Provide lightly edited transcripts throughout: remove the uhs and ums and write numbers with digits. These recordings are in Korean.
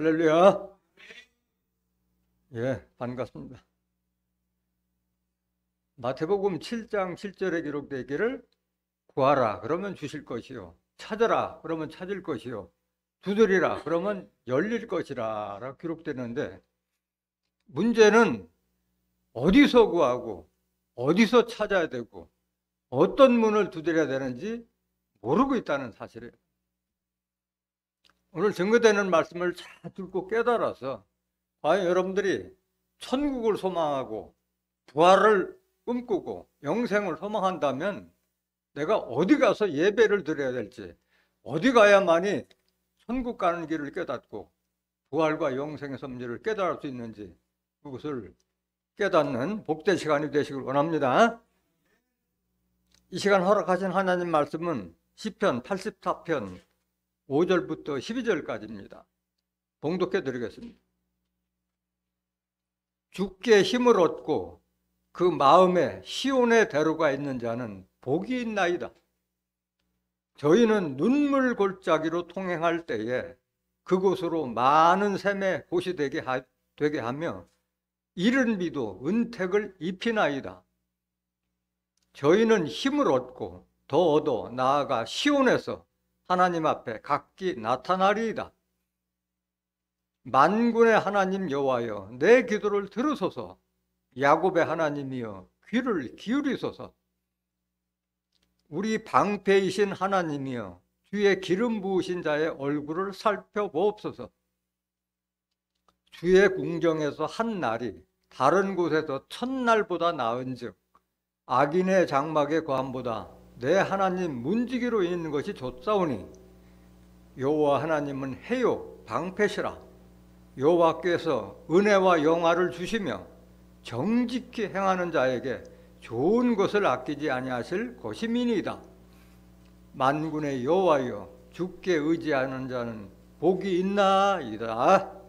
할렐루야. 예, 반갑습니다. 마태복음 7장 7절에 기록되어 있기를 구하라 그러면 주실 것이요, 찾아라 그러면 찾을 것이요, 두드리라 그러면 열릴 것이라 라고 기록되는데, 문제는 어디서 구하고 어디서 찾아야 되고 어떤 문을 두드려야 되는지 모르고 있다는 사실이에요. 오늘 증거되는 말씀을 잘 듣고 깨달아서 과연 여러분들이 천국을 소망하고 부활을 꿈꾸고 영생을 소망한다면 내가 어디 가서 예배를 드려야 될지, 어디 가야만이 천국 가는 길을 깨닫고 부활과 영생의 섭리를 깨달을 수 있는지, 그것을 깨닫는 복된 시간이 되시길 원합니다. 이 시간 허락하신 하나님 말씀은 시편 84편 5절부터 12절까지입니다. 봉독해 드리겠습니다. 주께 힘을 얻고 그 마음에 시온의 대로가 있는 자는 복이 있나이다. 저희는 눈물 골짜기로 통행할 때에 그곳으로 많은 샘의 곳이 되게 하며 이른 비도 은택을 입히나이다. 저희는 힘을 얻고 더 얻어 나아가 시온에서 하나님 앞에 각기 나타나리이다. 만군의 하나님 여호와여, 내 기도를 들으소서. 야곱의 하나님이여, 귀를 기울이소서. 우리 방패이신 하나님이여, 주의 기름 부으신 자의 얼굴을 살펴보옵소서. 주의 궁정에서 한 날이 다른 곳에서 첫날보다 나은즉 악인의 장막의 고함보다 내 하나님 문지기로 있는 것이 좋사오니, 여호와 하나님은 해요 방패시라. 여호와께서 은혜와 영화를 주시며 정직히 행하는 자에게 좋은 것을 아끼지 아니하실 것임이니이다. 만군의 여호와여, 주께 의지하는 자는 복이 있나이다.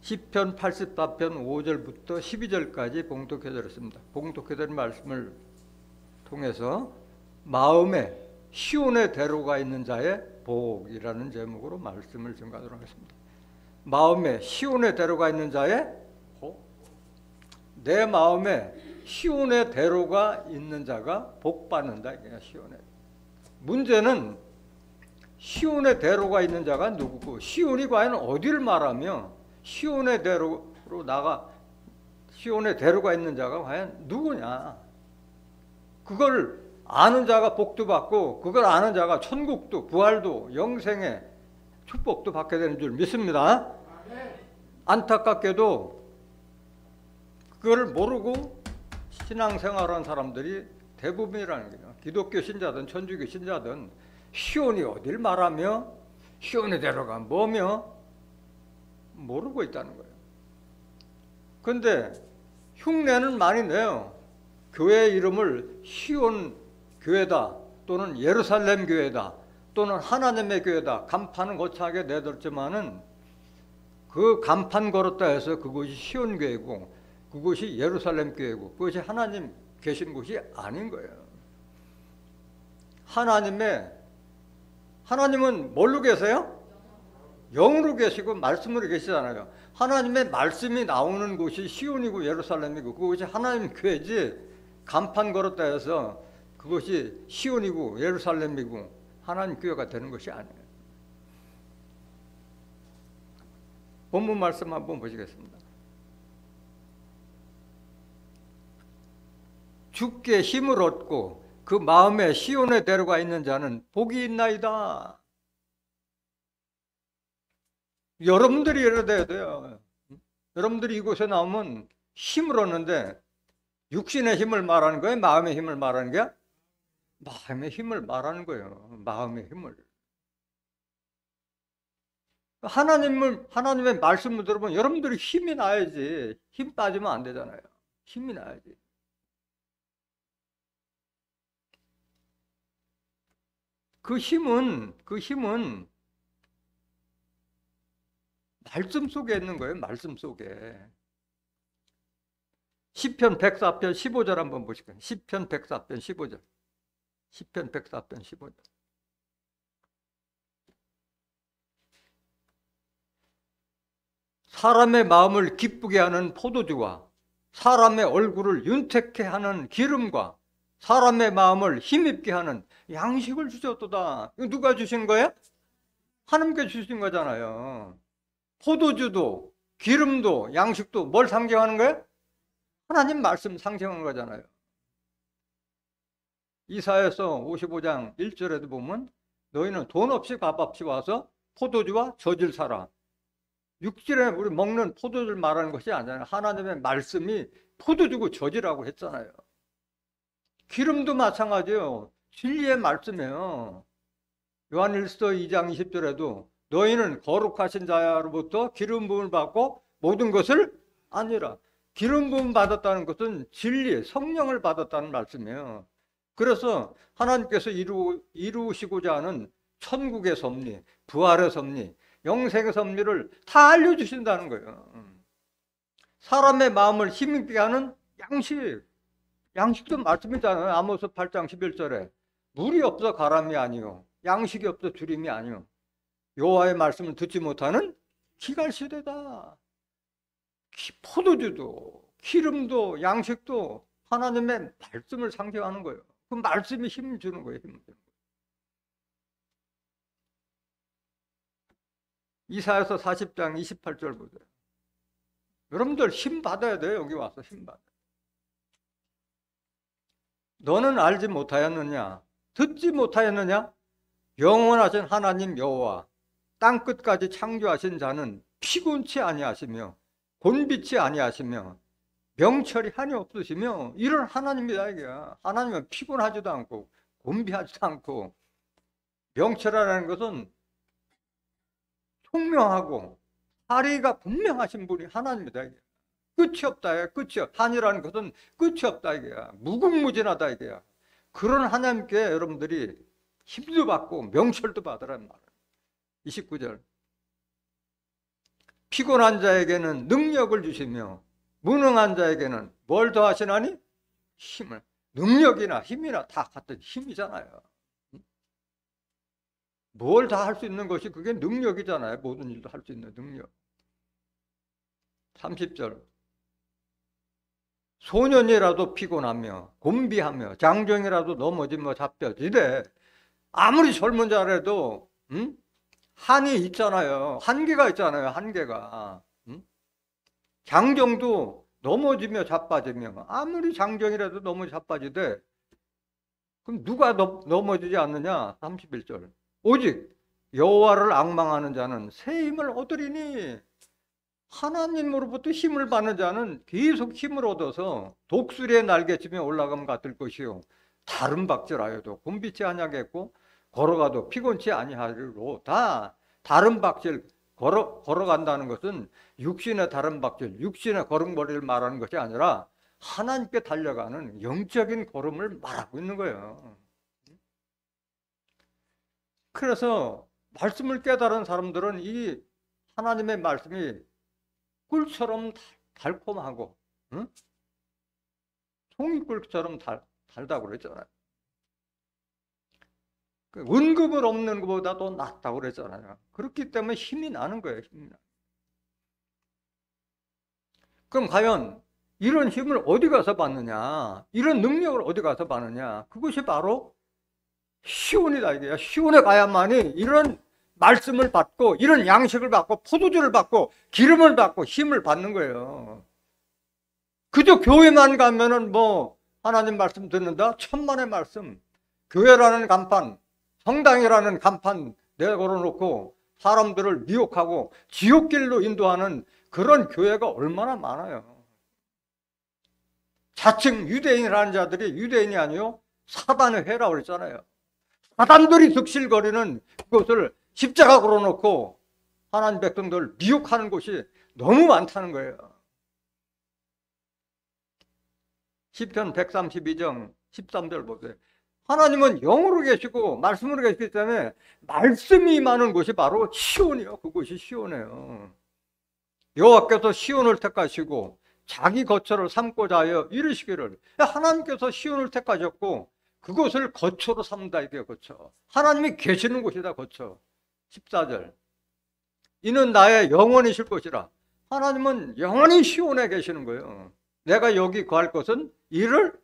시편 84편 5절부터 12절까지 봉독해 드렸습니다. 봉독해 드린 말씀을 통해서 마음에 시온의 대로가 있는 자의 복이라는 제목으로 말씀을 증가하도록 하겠습니다. 마음에 시온의 대로가 있는 자의 복. 내 마음에 시온의 대로가 있는 자가 복 받는다. 시온의. 문제는 시온의 대로가 있는 자가 누구고, 시온이 과연 어디를 말하며 시온의 대로로 시온의 대로가 있는 자가 과연 누구냐? 그걸 아는 자가 복도 받고, 그걸 아는 자가 천국도 부활도 영생의 축복도 받게 되는 줄 믿습니다. 안타깝게도 그걸 모르고 신앙생활하는 사람들이 대부분이라는 거예요. 기독교 신자든 천주교 신자든 시온이 어딜 말하며 시온의 대로가 뭐며 모르고 있다는 거예요. 그런데 흉내는 많이 내요. 교회 이름을 시온 교회다, 또는 예루살렘 교회다, 또는 하나님의 교회다 간판은 거창하게 내들지만은 그 간판 걸었다 해서 그것이 시온 교회고 그것이 예루살렘 교회고 그것이 하나님 계신 곳이 아닌 거예요. 하나님은 뭘로 계세요? 영으로 계시고 말씀으로 계시잖아요. 하나님의 말씀이 나오는 곳이 시온이고 예루살렘이고 그것이 하나님 교회지, 간판 걸었다 해서 그것이 시온이고 예루살렘이고 하나님 교회가 되는 것이 아니에요. 본문 말씀 한번 보시겠습니다. 주께 힘을 얻고 그 마음에 시온의 대로가 있는 자는 복이 있나이다. 여러분들이 이래야 돼요. 여러분들이 이곳에 나오면 힘을 얻는데 육신의 힘을 말하는 거예요? 마음의 힘을 말하는 게? 마음의 힘을 말하는 거예요. 마음의 힘을. 하나님의 말씀을 들어보면 여러분들이 힘이 나야지. 힘 빠지면 안 되잖아요. 힘이 나야지. 그 힘은 말씀 속에 있는 거예요. 말씀 속에. 시편 104편 15절 한번 보실까요? 시편 104편 15절. 시편 104편 15절. 사람의 마음을 기쁘게 하는 포도주와 사람의 얼굴을 윤택케 하는 기름과 사람의 마음을 힘입게 하는 양식을 주셨도다. 이거 누가 주신 거예요? 하나님께 주신 거잖아요. 포도주도 기름도 양식도 뭘 상징하는 거예요? 하나님 말씀 상징하는 거잖아요. 이사야서 55장 1절에도 보면 너희는 돈 없이 값 없이 와서 포도주와 젖을 사라. 육질에 우리 먹는 포도주를 말하는 것이 아니잖아요. 하나님의 말씀이 포도주고 젖이라고 했잖아요. 기름도 마찬가지예요. 진리의 말씀이에요. 요한일서 2장 20절에도 너희는 거룩하신 자로부터 기름 부음을 받고 모든 것을 아니라. 기름 부음 받았다는 것은 진리, 성령을 받았다는 말씀이에요. 그래서 하나님께서 이루시고자 하는 천국의 섭리, 부활의 섭리, 영생의 섭리를 다 알려주신다는 거예요. 사람의 마음을 힘있게 하는 양식. 양식도 말씀이잖아요. 아모스 8장 11절에 물이 없어 가람이 아니요 양식이 없어 주림이 아니요 여호와의 말씀을 듣지 못하는 기갈시대다. 포도주도 기름도 양식도 하나님의 말씀을 상징하는 거예요. 그 말씀이 힘을 주는 거예요. 힘을 주는 거예요. 이사야서 40장 28절 보세요. 여러분들 힘 받아야 돼요. 여기 와서 힘 받아요. 너는 알지 못하였느냐? 듣지 못하였느냐? 영원하신 하나님 여호와 땅 끝까지 창조하신 자는 피곤치 아니하시며 곤비치 아니하시며 명철이 한이 없으시며 이런 하나님이다 이게야. 하나님은 피곤하지도 않고 곤비하지도 않고 명철이라는 것은 총명하고 사리가 분명하신 분이 하나님이다 이게. 끝이 없다 이게. 끝이 없. 한이라는 것은 끝이 없다 이게야. 무궁무진하다 이게야. 그런 하나님께 여러분들이 힘도 받고 명철도 받으라는 말이에요. 29절 피곤한 자에게는 능력을 주시며 무능한 자에게는 뭘 더하시나니? 힘을. 능력이나 힘이나 다 같은 힘이잖아요. 뭘 다 할 수 있는 것이 그게 능력이잖아요. 모든 일도 할 수 있는 능력. 30절 소년이라도 피곤하며 곤비하며 장정이라도 넘어지며 잡혀지되 아무리 젊은 자라도 한이 있잖아요. 한계가 있잖아요. 한계가. 장정도 넘어지며 자빠지며 아무리 장정이라도 넘어 자빠지되 그럼 누가 넘어지지 않느냐? 31절 오직 여호와를 앙망하는 자는 새 힘을 얻으리니. 하나님으로부터 힘을 받는 자는 계속 힘을 얻어서 독수리의 날개치며 올라가면 같을 것이요 다른 박질하여도 곤비치 아니하겠고 걸어가도 피곤치 아니하리로. 다 다른 박질 걸어간다는 것은 육신의 다른 박질, 육신의 걸음걸이를 말하는 것이 아니라 하나님께 달려가는 영적인 걸음을 말하고 있는 거예요. 그래서 말씀을 깨달은 사람들은 이 하나님의 말씀이 꿀처럼 달콤하고 송이꿀처럼 달다고 그랬잖아요. 은급을 없는 것보다 더 낫다고 그랬잖아요. 그렇기 때문에 힘이 나는 거예요. 힘이 나. 그럼 과연 이런 힘을 어디 가서 받느냐? 이런 능력을 어디 가서 받느냐? 그것이 바로 시온이다 이게요. 시온에 가야만이 이런 말씀을 받고 이런 양식을 받고 포도주를 받고 기름을 받고 힘을 받는 거예요. 그저 교회만 가면은 뭐 하나님 말씀 듣는다? 천만의 말씀. 교회라는 간판, 성당이라는 간판 내걸어놓고 사람들을 미혹하고 지옥길로 인도하는 그런 교회가 얼마나 많아요. 자칭 유대인이라는 자들이 유대인이 아니요 사단의 회라고 그랬잖아요. 사단들이 득실거리는 그것을 십자가 걸어놓고 하나님 백성들을 미혹하는 곳이 너무 많다는 거예요. 시편 132장 13절 보세요. 하나님은 영으로 계시고 말씀으로 계시기 때문에 말씀이 임하는 곳이 바로 시온이요. 그곳이 시온이에요. 여호와께서 시온을 택하시고 자기 거처를 삼고자 하여 이르시기를. 하나님께서 시온을 택하셨고 그곳을 거처로 삼다 이게 거처. 하나님이 계시는 곳이다 거처. 14절 이는 나의 영원이실 것이라. 하나님은 영원히 시온에 계시는 거예요. 내가 여기 구할 것은 이를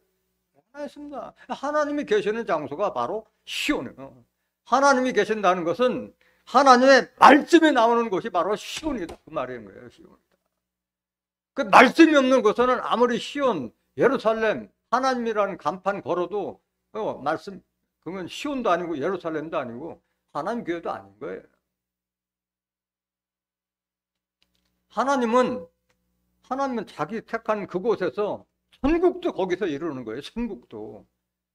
원하였습니다. 하나님이 계시는 장소가 바로 시온이에요. 하나님이 계신다는 것은 하나님의 말씀이 나오는 곳이 바로 시온이다, 그 말인 거예요. 시온이다. 그 말씀이 없는 곳에는 아무리 시온, 예루살렘, 하나님이라는 간판 걸어도 말씀, 그건 시온도 아니고 예루살렘도 아니고 하나님 교회도 아닌 거예요. 하나님은 자기 택한 그곳에서 천국도 거기서 이루는 거예요.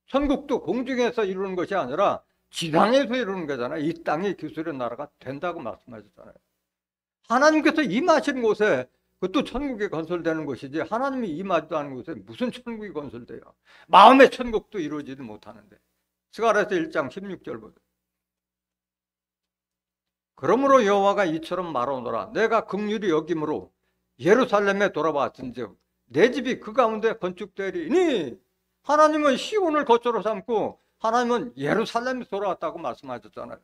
천국도 공중에서 이루는 것이 아니라 지상에서 이루는 거잖아요. 이 땅이 기술의 나라가 된다고 말씀하셨잖아요. 하나님께서 임하신 곳에 그것도 천국이 건설되는 것이지, 하나님이 임하지도 않은 곳에 무슨 천국이 건설돼요? 마음의 천국도 이루어지지 못하는데. 스가랴서 1장 16절 보세요. 그러므로 여호와가 이처럼 말하노라. 내가 긍휼히 여김으로 예루살렘에 돌아왔은즉 내 집이 그 가운데 건축되리니. 하나님은 시온을 거처로 삼고 하나님은 예루살렘에 돌아왔다고 말씀하셨잖아요.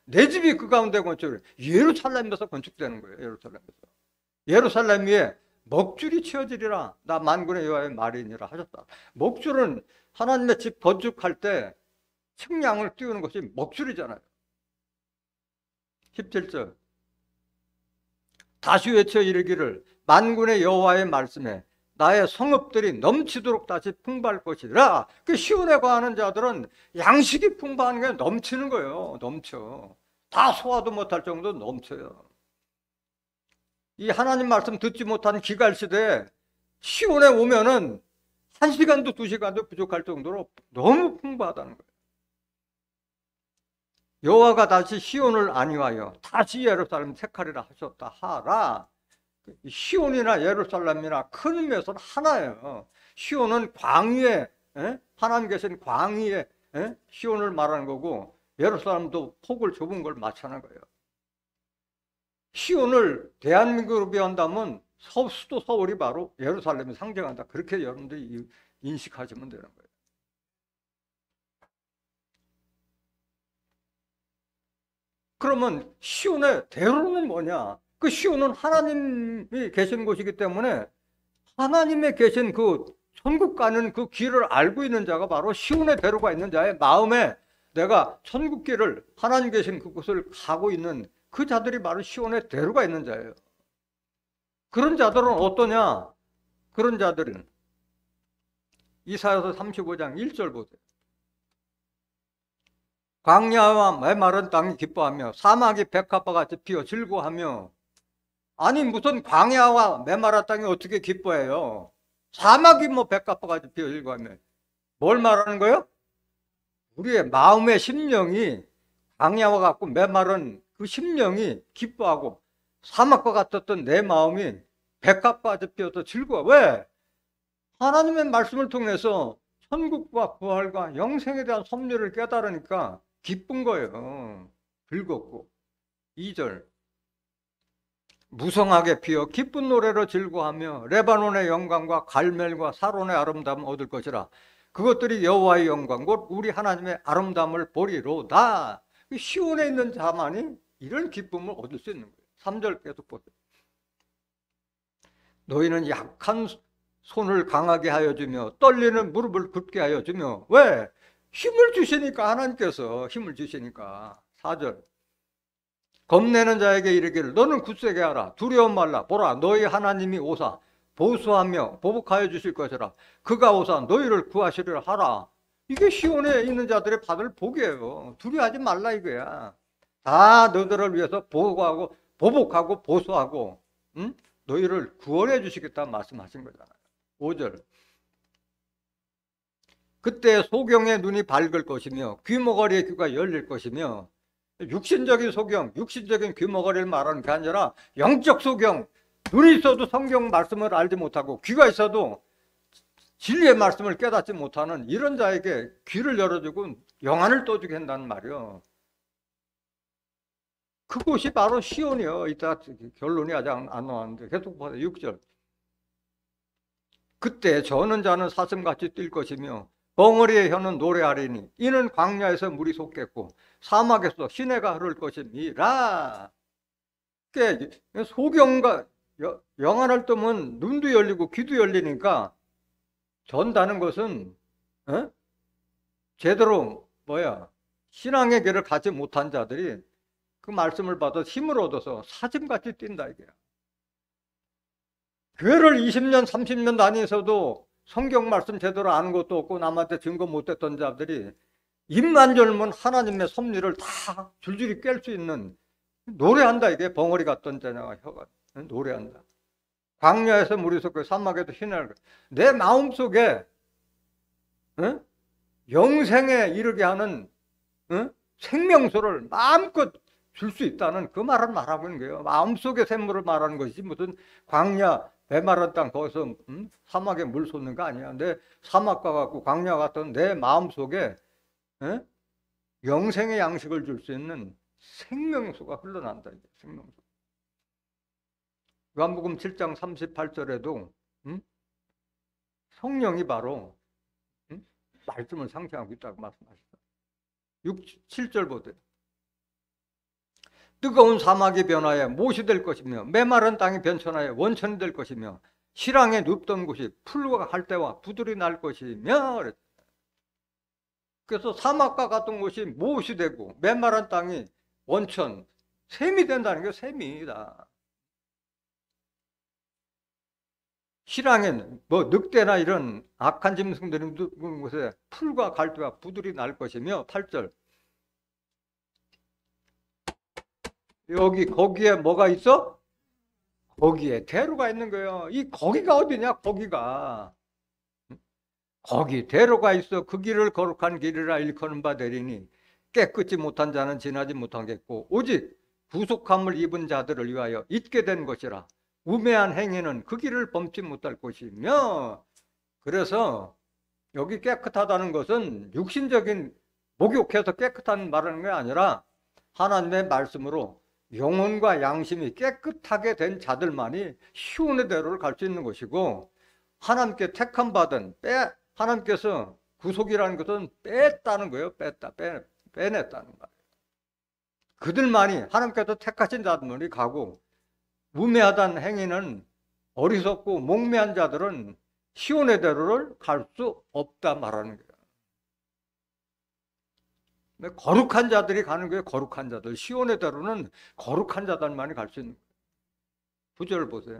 내 집이 그 가운데 건축을, 예루살렘에서 건축되는 거예요. 예루살렘 위에 먹줄이 치어지리라. 나 만군의 여호와의 말이니라 하셨다. 먹줄은 하나님의 집 건축할 때 측량을 띄우는 것이 먹줄이잖아요. 17절. 다시 외쳐 이르기를 만군의 여호와의 말씀에 나의 성읍들이 넘치도록 다시 풍부할 것이라. 그 시온에 거하는 자들은 양식이 풍부한 게 넘치는 거예요. 넘쳐. 다 소화도 못할 정도로 넘쳐요. 이 하나님 말씀 듣지 못한 기갈 시대에 시온에 오면은 1시간도 2시간도 부족할 정도로 너무 풍부하다는 거예요. 여호와가 다시 시온을 안위하여 다시 예루살렘 택하리라 하셨다 하라. 시온이나 예루살렘이나 큰 의미에서는 하나예요. 시온은 광위에, 하나님 계신 광위에 시온을 말하는 거고, 예루살렘도 폭을 좁은 걸 마찬가지는 거예요. 시온을 대한민국으로 비한다면 수도 서울이 바로 예루살렘이 상징한다. 그렇게 여러분들이 인식하시면 되는 거예요. 그러면 시온의 대로는 뭐냐? 그 시온은 하나님이 계신 곳이기 때문에 하나님의 계신 그 천국 가는 그 길을 알고 있는 자가 바로 시온의 대로가 있는 자의 마음에 내가 천국 길을, 하나님 계신 그곳을 가고 있는 그 자들이 바로 시온의 대로가 있는 자예요. 그런 자들은 어떠냐? 그런 자들은 이사야서 35장 1절 보세요. 광야와 메마른 땅이 기뻐하며 사막이 백합과 같이 피어 즐거워하며. 아니 무슨 광야와 메마른 땅이 어떻게 기뻐해요? 사막이 뭐 백합과 같이 피어 즐거워하며. 뭘 말하는 거예요? 우리의 마음의 심령이 광야와 같고 메마른 그 심령이 기뻐하고 사막과 같았던 내 마음이 백합과 같이 피어서 즐거워. 왜? 하나님의 말씀을 통해서 천국과 부활과 영생에 대한 섭리를 깨달으니까 기쁜 거예요. 즐겁고. 2절. 무성하게 피어 기쁜 노래로 즐거워하며 레바논의 영광과 갈멜과 사론의 아름다움을 얻을 것이라. 그것들이 여호와의 영광 곧 우리 하나님의 아름다움을 보리로다. 시온에 있는 자만이 이런 기쁨을 얻을 수 있는 거예요. 3절 계속 보세요. 너희는 약한 손을 강하게 하여 주며 떨리는 무릎을 굳게 하여 주며. 왜? 힘을 주시니까. 하나님께서 힘을 주시니까. 4절. 겁내는 자에게 이르기를 너는 굳세게 하라. 두려움 말라. 보라 너희 하나님이 오사 보수하며 보복하여 주실 것이라. 그가 오사 너희를 구하시리라 하라. 이게 시온에 있는 자들의 받을 복이에요. 두려워하지 말라 이거야. 다 너희들을 위해서 보호하고 보복하고 보수하고 너희를 구원해 주시겠다 말씀하신 거잖아요. 5절. 그때 소경의 눈이 밝을 것이며 귀머거리의 귀가 열릴 것이며. 육신적인 소경, 육신적인 귀머거리를 말하는 게 아니라 영적 소경. 눈이 있어도 성경 말씀을 알지 못하고 귀가 있어도 진리의 말씀을 깨닫지 못하는 이런 자에게 귀를 열어주고 영안을 떠주게 한다는 말이요. 그곳이 바로 시온이요. 이따 결론이 아직 안 나왔는데 계속 보세요. 6절. 그때 저는 자는 사슴같이 뛸 것이며 벙어리의 혀는 노래하리니 이는 광야에서 물이 솟겠고 사막에서 시내가 흐를 것임이라. 소경과 영안을 뜨면 눈도 열리고 귀도 열리니까 전다는 것은 제대로 신앙의 길을 가지 못한 자들이 그 말씀을 받아 힘을 얻어서 사짐같이 뛴다 이게야. 교회를 20년 30년 다니면서도 성경 말씀 제대로 아는 것도 없고 남한테 증거 못했던 자들이 입만 열면 하나님의 섭리를 다 줄줄이 깰 수 있는, 노래한다 이게. 벙어리 같던 자냐가 혀가 노래한다. 광야에서 물이 솟고 사막에도 희나를, 내 마음속에 영생에 이르게 하는 생명수를 마음껏 줄 수 있다는 그 말을 말하고 있는 거예요. 마음속의 샘물을 말하는 것이지 무슨 광야 메마른 땅 거기서 사막에 물 솟는 거 아니야. 내 사막과 같고 광야 같은 내 마음속에 영생의 양식을 줄 수 있는 생명수가 흘러난다. 생명수. 요한복음 7장 38절에도 성령이 바로 말씀을 상징하고 있다고 말씀하셨다. 7절 보세요. 뜨거운 사막이 변하여 못이 될 것이며 메마른 땅이 변천하여 원천이 될 것이며 실황에 눕던 곳이 풀과 갈대와 부들이 날 것이며. 그래서 사막과 같은 곳이 못이 되고 메마른 땅이 원천, 샘이 된다는 게 샘이다. 실황에는 늑대나 이런 악한 짐승들이 눕는 곳에 풀과 갈대와 부들이 날 것이며. 8절. 거기에 뭐가 있어? 거기에 대로가 있는 거예요. 이 거기가 어디냐? 거기가. 거기 대로가 있어. 그 길을 거룩한 길이라 일컫는 바 되리니 깨끗이 못한 자는 지나지 못하겠고 오직 구속함을 입은 자들을 위하여 있게 된 것이라. 우매한 행위는 그 길을 범치 못할 것이며. 그래서 여기 깨끗하다는 것은 육신적인 목욕해서 깨끗한 말하는 게 아니라 하나님의 말씀으로 영혼과 양심이 깨끗하게 된 자들만이 시온의 대로를 갈 수 있는 것이고, 하나님께 택함 받은 하나님께서 구속이라는 것은 뺐다는 거예요. 빼냈다는 거예요. 그들만이, 하나님께서 택하신 자들만이 가고, 우매하다는 행위는 어리석고 목매한 자들은 시온의 대로를 갈 수 없다 말하는 거예요. 거룩한 자들이 가는 거예요. 거룩한 자들. 시온의 대로는 거룩한 자들만이 갈 수 있는 거예요. 9절 보세요.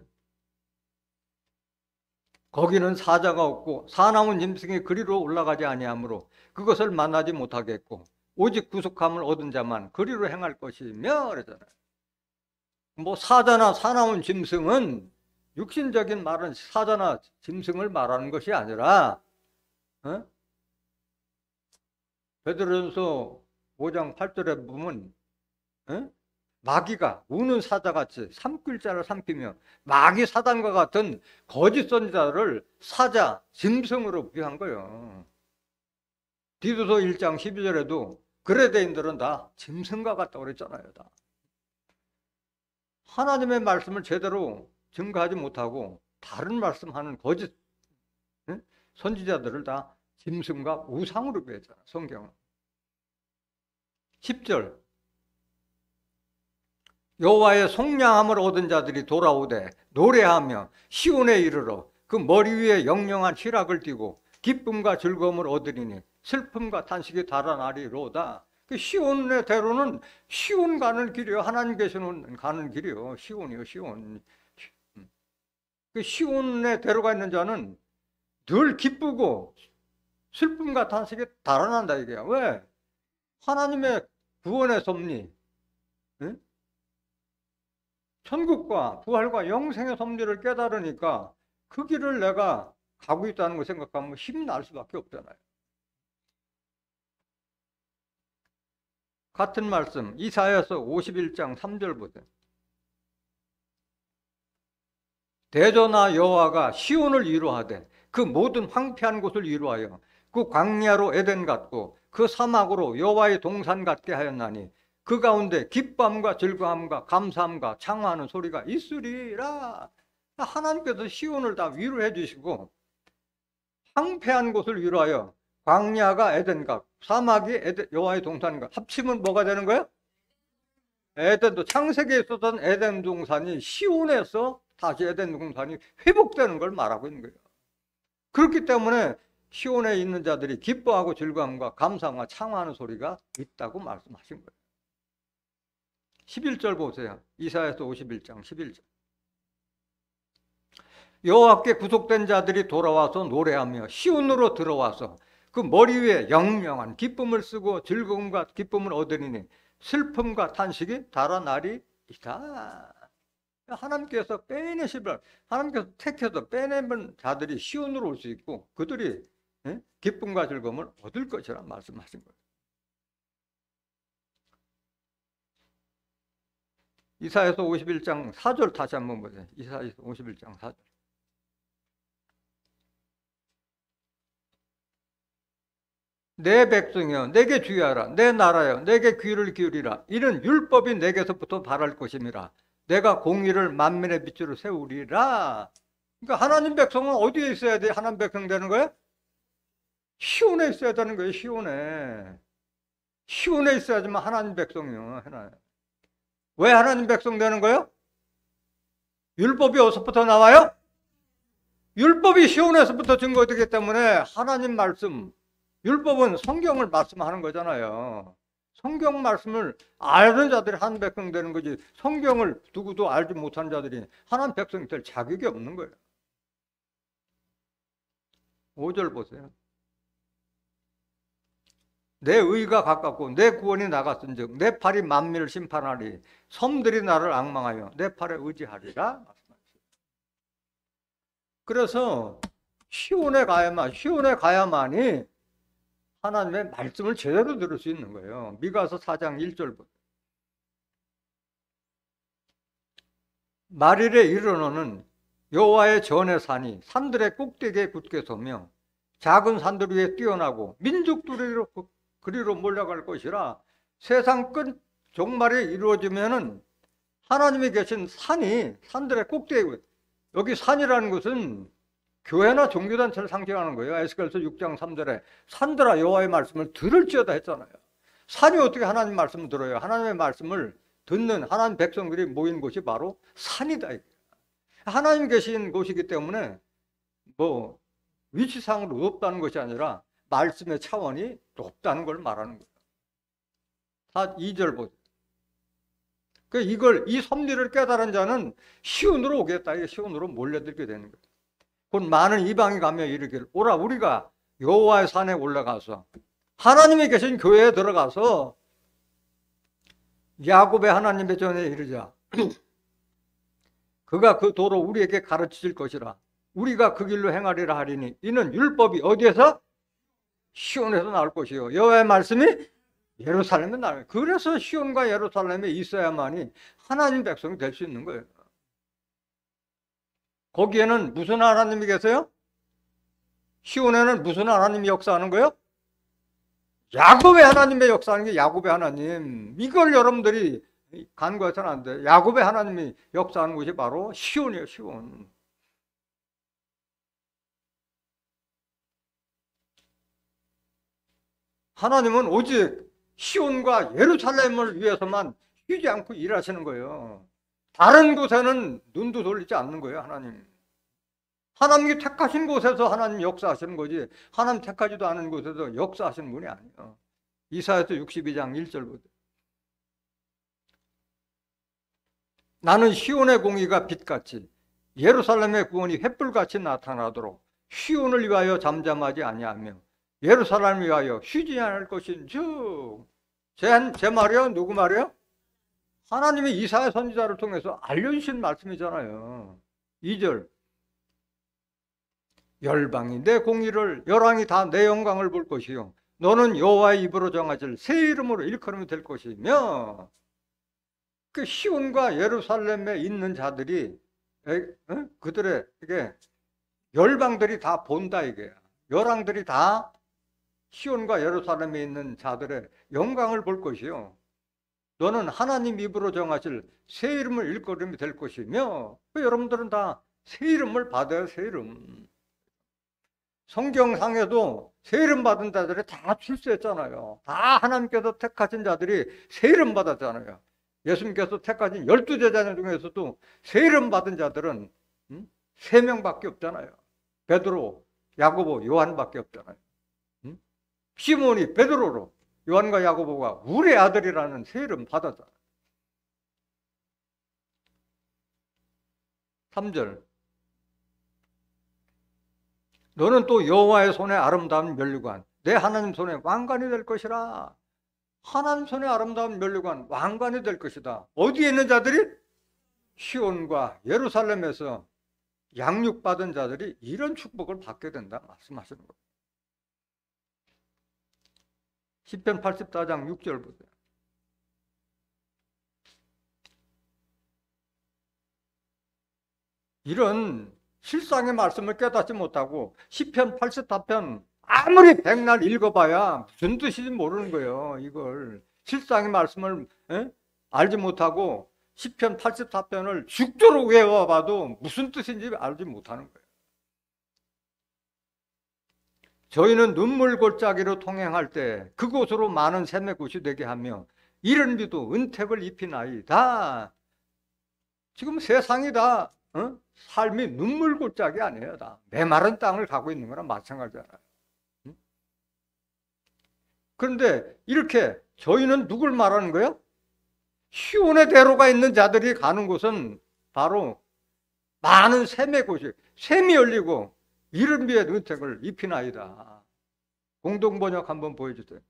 거기는 사자가 없고 사나운 짐승이 그리로 올라가지 아니하므로 그것을 만나지 못하겠고 오직 구속함을 얻은 자만 그리로 행할 것이며 그러잖아요. 사자나 사나운 짐승은 육신적인 말은 사자나 짐승을 말하는 것이 아니라 베드로전서 5장 8절에 보면 마귀가 우는 사자같이 삼킬자를 삼키며 마귀 사단과 같은 거짓 선지자를 사자, 짐승으로 비유한 거예요. 디도서 1장 12절에도 그레데인들은 다 짐승과 같다고 그랬잖아요. 다. 하나님의 말씀을 제대로 증거하지 못하고 다른 말씀하는 거짓 선지자들을 다 짐승과 우상으로 비했잖아, 성경은. 10절. 여호와의 속량함을 얻은 자들이 돌아오되 노래하며 시온에 이르러 그 머리 위에 영영한 희락을 띠고 기쁨과 즐거움을 얻으리니 슬픔과 탄식이 달아나리로다. 그 시온의 대로는 시온 가는 길이요. 하나님 계시는 가는 길이요. 시온이요, 시온. 그 시온의 대로가 있는 자는 늘 기쁘고 슬픔과 탄식이 달아난다 이게야. 왜? 하나님의 구원의 섭리, 천국과 부활과 영생의 섭리를 깨달으니까 그 길을 내가 가고 있다는 걸 생각하면 힘이 날 수밖에 없잖아요. 같은 말씀 이사야서 51장 3절 보세요. 대저나 여호와가 시온을 위로하되 그 모든 황폐한 곳을 위로하여 그 광야로 에덴 같고 그 사막으로 여호와의 동산 같게 하였나니 그 가운데 기쁨과 즐거움과 감사함과 창화하는 소리가 있으리라. 하나님께서 시온을 다 위로해 주시고 황폐한 곳을 위로하여 광야가 에덴과 사막이 여호와의 동산과 합치면 뭐가 되는 거예요? 에덴도 창세기에 있었던 에덴 동산이 시온에서 다시 에덴 동산이 회복되는 걸 말하고 있는 거예요. 그렇기 때문에 시온에 있는 자들이 기뻐하고 즐거움과 감사와 창화하는 소리가 있다고 말씀하신 거예요. 11절 보세요. 이사야서 51장 11절. 여호와께 구속된 자들이 돌아와서 노래하며 시온으로 들어와서 그 머리 위에 영영한 기쁨을 쓰고 즐거움과 기쁨을 얻으리니 슬픔과 탄식이 달아나리이다. 하나님께서 하나님께서 택해서 빼내면 자들이 시온으로 올 수 있고 그들이 기쁨과 즐거움을 얻을 것이라 말씀하신 거예요. 이사야서 51장 4절 다시 한번 보세요. 이사야서 51장 4절. 내 백성이여 내게 주의하라. 내 나라여 내게 귀를 기울이라. 이는 율법이 내게서부터 발할 것임이라. 내가 공의를 만민의 빛으로 세우리라. 그러니까 하나님 백성은 어디에 있어야 돼? 하나님 백성 되는 거예요? 시온에 있어야 되는 거예요. 시온에 있어야지만 하나님 백성이요. 왜 하나님 백성 되는 거예요? 율법이 어디서부터 나와요? 율법이 시온에서부터 증거되기 때문에 하나님 말씀, 율법은 성경을 말씀하는 거잖아요. 성경 말씀을 아는 자들이 하나님 백성 되는 거지, 성경을 누구도 알지 못하는 자들이 하나님 백성이 될 자격이 없는 거예요. 5절 보세요. 내 의가 가깝고 내 구원이 나갔은즉 내 팔이 만민을 심판하리. 섬들이 나를 앙망하여 내 팔에 의지하리라. 그래서 시온에 가야만이 하나님의 말씀을 제대로 들을 수 있는 거예요. 미가서 4장 1절부터. 말일에 이르노는 여호와의 전의 산이 산들의 꼭대기에 굳게 서며 작은 산들 위에 뛰어나고 민족들이 그리로 몰려갈 것이라. 세상 끝 종말이 이루어지면은 하나님이 계신 산들의 꼭대기, 여기 산이라는 것은 교회나 종교단체를 상징하는 거예요. 에스겔서 6장 3절에 산들아 여호와의 말씀을 들을지어다 했잖아요. 산이 어떻게 하나님 말씀을 들어요? 하나님의 말씀을 듣는 하나님 백성들이 모인 곳이 바로 산이다. 하나님 계신 곳이기 때문에 뭐 위치상으로 높다는 것이 아니라 말씀의 차원이 높다는 걸 말하는 거예요. 2절 보세요. 이 섭리를 깨달은 자는 시온으로 오겠다. 시온으로 몰려들게 되는 거예요. 곧 많은 이방이 가며 이르기를 오라 우리가 여호와의 산에 올라가서 하나님이 계신 교회에 들어가서 야곱의 하나님의 전에 이르자. 그가 그 도로 우리에게 가르치실 것이라. 우리가 그 길로 행하리라 하리니 이는 율법이 어디에서? 시온에서 나올 것이요 여호와의 말씀이 예루살렘에 나와요. 그래서 시온과 예루살렘에 있어야만이 하나님 백성이 될 수 있는 거예요. 거기에는 무슨 하나님이 계세요? 시온에는 무슨 하나님이 역사하는 거예요? 야곱의 하나님의 역사하는 게 야곱의 하나님. 이걸 여러분들이 간과해서는 안 돼요. 야곱의 하나님이 역사하는 곳이 바로 시온이에요. 시온. 하나님은 오직 시온과 예루살렘을 위해서만 쉬지 않고 일하시는 거예요. 다른 곳에는 눈도 돌리지 않는 거예요. 하나님이 택하신 곳에서 하나님 역사하시는 거지 하나님 택하지도 않은 곳에서 역사하시는 분이 아니에요. 이사야서 62장 1절부터 나는 시온의 공의가 빛같이 예루살렘의 구원이 횃불같이 나타나도록 시온을 위하여 잠잠하지 아니하며 예루살렘을 위하여 쉬지 않을 것인즉. 제 말이요? 누구 말이요? 하나님이 이사야 선지자를 통해서 알려주신 말씀이잖아요. 2절 열방이 내 공의를 열왕이 다 내 영광을 볼 것이요 너는 여호와의 입으로 정하실 새 이름으로 일컬음이 될 것이며. 그 시온과 예루살렘에 있는 자들이 그들의 이게 열방들이 다 본다 이게. 열왕들이 다 시온과 예루살렘에 있는 자들의 영광을 볼 것이요 너는 하나님 입으로 정하실 새 이름을 일컬음이 될 것이며. 여러분들은 다 새 이름을 받아요. 새 이름. 성경상에도 새 이름 받은 자들이 다 출세했잖아요. 다 하나님께서 택하신 자들이 새 이름 받았잖아요. 예수님께서 택하신 12제자 중에서도 세 이름 받은 자들은 3명밖에 없잖아요. 베드로, 야고보, 요한밖에 없잖아요. 시몬이 베드로로 요한과 야고보가 우리 아들이라는 세 이름 받았잖아요. 3절. 너는 또 여호와의 손에 아름다운 면류관, 내 하나님 손에 왕관이 될 것이라. 하나님 손에 아름다운 면류관, 왕관이 될 것이다. 어디에 있는 자들이? 시온과 예루살렘에서 양육받은 자들이 이런 축복을 받게 된다 말씀하시는 거예요. 시편 84장 6절 보세요. 이런 실상의 말씀을 깨닫지 못하고 시편 84편 아무리 백날 읽어봐야 무슨 뜻인지 모르는 거예요. 이걸 실상의 말씀을 알지 못하고 시편 84편을 죽도록 외워봐도 무슨 뜻인지 알지 못하는 거예요. 저희는 눈물 골짜기로 통행할 때 그곳으로 많은 샘의 곳이 되게 하며 이른 비도 은택을 입히나이다. 지금 세상이 다 삶이 눈물 골짜기 아니에요. 다 메마른 땅을 가고 있는 거랑 마찬가지잖아요. 그런데 이렇게 저희는 누굴 말하는 거예요? 시온의 대로가 있는 자들이 가는 곳은 바로 많은 샘의 곳이, 샘이 열리고 이른 비에 은택을 입히나이다. 공동번역 한번 보여주세요.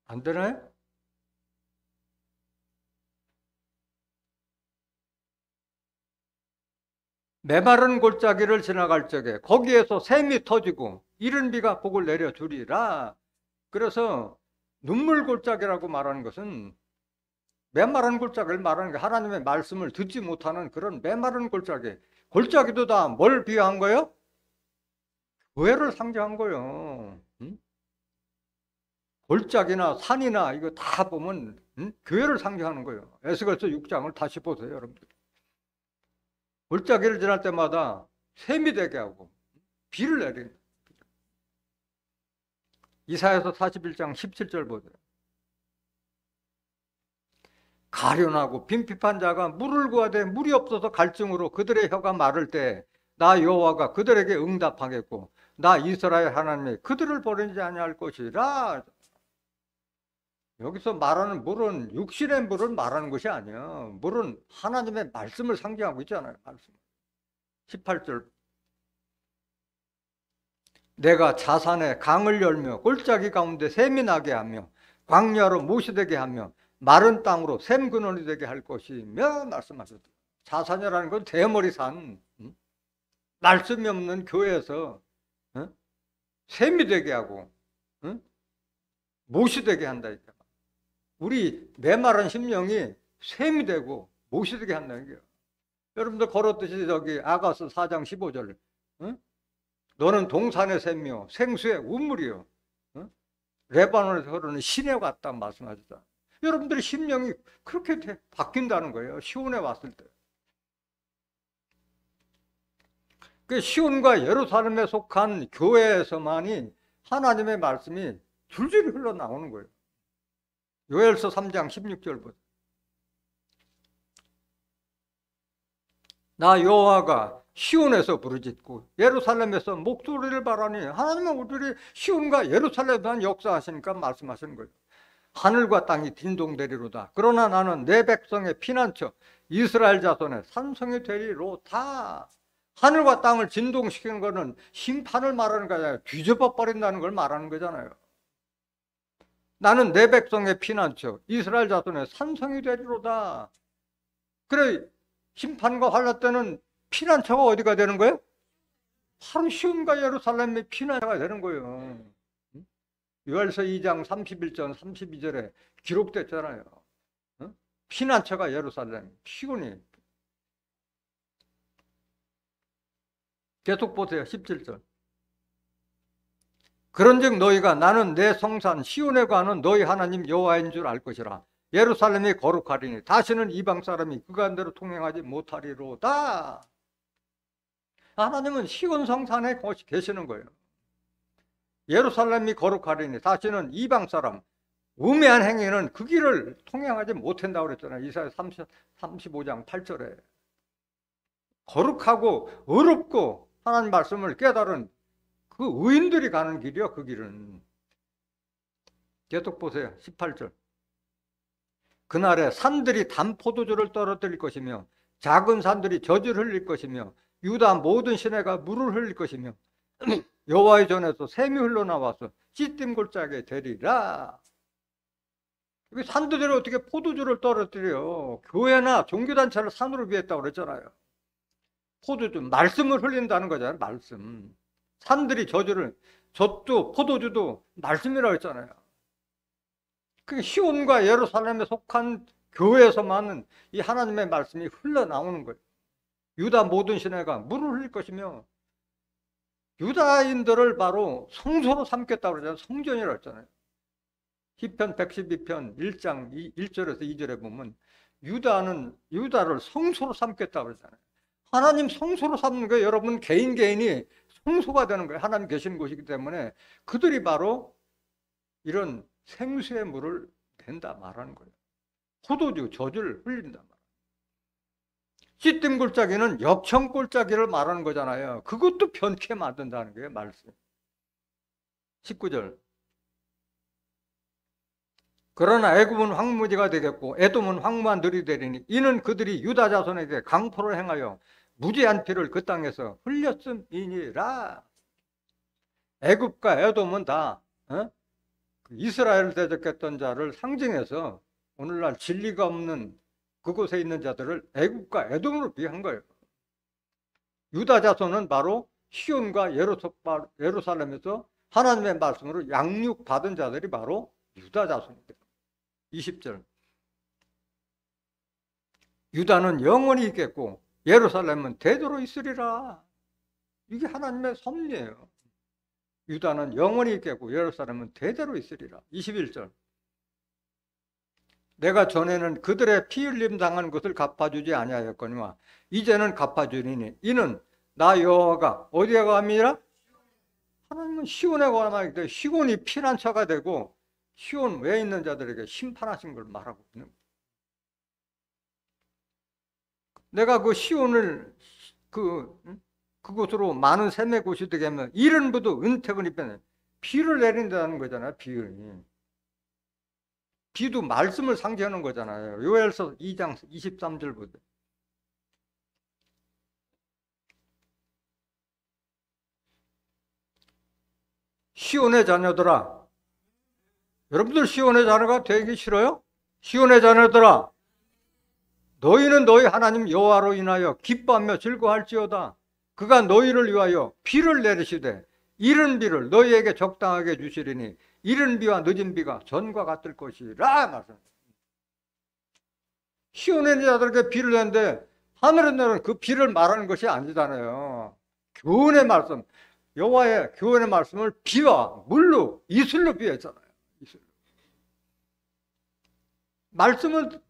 안 되나요? 메마른 골짜기를 지나갈 적에 거기에서 샘이 터지고 이른 비가 복을 내려주리라. 그래서 눈물 골짜기라고 말하는 것은 메마른 골짜기를 말하는 게 하나님의 말씀을 듣지 못하는 그런 메마른 골짜기. 골짜기도 다 뭘 비유한 거예요? 교회를 상징한 거예요. 골짜기나 산이나 이거 다 보면 교회를 상징하는 거예요. 에스겔서 6장을 다시 보세요, 여러분들. 골짜기를 지날 때마다 샘이 되게 하고 비를 내리는. 이사야서 41장 17절 보세요. 가련하고 빈핍한 자가 물을 구하되 물이 없어서 갈증으로 그들의 혀가 마를 때 나 여호와가 그들에게 응답하겠고 나 이스라엘 하나님이 그들을 버리지 아니할 것이라. 여기서 말하는 물은 육신의 물을 말하는 것이 아니에요. 물은 하나님의 말씀을 상징하고 있잖아요. 말씀. 18절. 내가 자산에 강을 열며 골짜기 가운데 샘이 나게 하며 광야로 모시되게 하며 마른 땅으로 샘 근원이 되게 할 것이며 말씀하셨다. 자산이라는 건 대머리산, 말씀이 없는 교회에서 샘이 되게 하고 못이 되게 한다. 우리 메마른 심령이 샘이 되고 못이 되게 한다는 거예요. 여러분들 걸었듯이 저기 아가서 4장 15절 너는 동산의 샘이요 생수의 우물이요 레바논에서 흐르는 시내 같다 말씀하셨다. 여러분들의 심령이 그렇게 바뀐다는 거예요. 시온에 왔을 때. 그 시온과 예루살렘에 속한 교회에서만이 하나님의 말씀이 줄줄이 흘러나오는 거예요. 요엘서 3장 16절 보세요. 나 여호와가 시온에서 부르짖고 예루살렘에서 목소리를 바라니. 하나님은 우리들이 시온과 예루살렘에만 역사하시니까 말씀하시는 거예요. 하늘과 땅이 딘동되리로다. 그러나 나는 내 백성의 피난처 이스라엘 자손의 산성이 되리로다. 하늘과 땅을 진동시키는 거는 심판을 말하는 거 아니라 뒤집어 버린다는 걸 말하는 거잖아요. 나는 내 백성의 피난처 이스라엘 자손의 산성이 되리로다. 그래 심판과 환난 때는 피난처가 어디가 되는 거예요? 바로 시온과 예루살렘의 피난처가 되는 거예요. 요엘서 2장 31절 32절에 기록됐잖아요. 피난처가 예루살렘, 시온이. 계속 보세요. 17절. 그런즉 너희가 나는 내 성산 시온에 가는 너희 하나님 여호와인 줄 알 것이라. 예루살렘이 거룩하리니 다시는 이방 사람이 그간대로 통행하지 못하리로다. 하나님은 시온 성산에 계시는 거예요. 예루살렘이 거룩하리니 다시는 이방 사람, 우매한 행위는 그 길을 통행하지 못한다고 그랬잖아요. 이사야 35장 8절에. 거룩하고 의롭고 하나님 말씀을 깨달은 그 의인들이 가는 길이요, 그 길은. 계속 보세요. 18절. 그날에 산들이 단 포도주를 떨어뜨릴 것이며 작은 산들이 젖을 흘릴 것이며 유다 모든 시내가 물을 흘릴 것이며 여호와의 전에서 샘이 흘러나와서 찌짐 골짜기에 되리라. 산들이 어떻게 포도주를 떨어뜨려? 교회나 종교단체를 산으로 비했다고 그랬잖아요. 포도주, 말씀을 흘린다는 거잖아요. 말씀. 산들이 젖도 포도주도 말씀이라고 했잖아요. 그 시온과 예루살렘에 속한 교회에서만은 이 하나님의 말씀이 흘러나오는 거예요. 유다 모든 시내가 물을 흘릴 것이며 유다인들을 바로 성소로 삼겠다고 그러잖아요. 성전이라고 했잖아요. 시편 112편 1장 1절에서 2절에 보면 유다를 성소로 삼겠다고 그러잖아요. 하나님 성소로 삼는 거예요. 여러분 개인이 성소가 되는 거예요. 하나님 계시는 곳이기 때문에 그들이 바로 이런 생수의 물을 낸다 말하는 거예요. 포도주 젖을 흘린다 말이에요. 찌짐 골짜기는 역청 골짜기를 말하는 거잖아요. 그것도 변케 만든다는 거예요. 말씀. 19절. 그러나 애굽은 황무지가 되겠고 에돔은 황무한 들이 되리니 이는 그들이 유다 자손에게 강포를 행하여 무지한 피를 그 땅에서 흘렸음이니라. 애굽과 에돔은 다 이스라엘을 대적했던 자를 상징해서 오늘날 진리가 없는 그곳에 있는 자들을 애굽과 에돔으로 비한 거예요. 유다 자손은 바로 시온과 예루살렘에서 하나님의 말씀으로 양육받은 자들이 바로 유다 자손입니다. 20절. 유다는 영원히 있겠고 예루살렘은 대대로 있으리라. 이게 하나님의 섭리예요. 유다는 영원히 있겠고 예루살렘은 대대로 있으리라. 21절. 내가 전에는 그들의 피 흘림 당한 것을 갚아주지 아니하였거니와 이제는 갚아주리니 이는 나 여호와가 어디에 감이라? 하나님은 시온에 감하기 때문에 시온이 피난처가 되고 시온 외에 있는 자들에게 심판하신 걸 말하고 있는 거예요. 내가 그 시온을 그곳으로 많은 샘의 곳이 되게 하면 이른 부도 은택을 입혀내 비를 내린다는 거잖아요. 비도 말씀을 상징하는 거잖아요. 요엘서 2장 23절 보세요. 시온의 자녀들아, 여러분들 시온의 자녀가 되기 싫어요? 시온의 자녀들아, 너희는 너희 하나님 여호와로 인하여 기뻐하며 즐거워할지어다. 그가 너희를 위하여 비를 내리시되 이른 비를 너희에게 적당하게 주시리니 이른 비와 늦은 비가 전과 같을 것이라 말씀합니다. 시온의 자들에게 비를 내는데 하늘에 내는 그 비를 말하는 것이 아니잖아요. 교훈의 말씀, 여호와의 교훈의 말씀을 비와 물로 이슬로 비했잖아요. 이슬로. 말씀을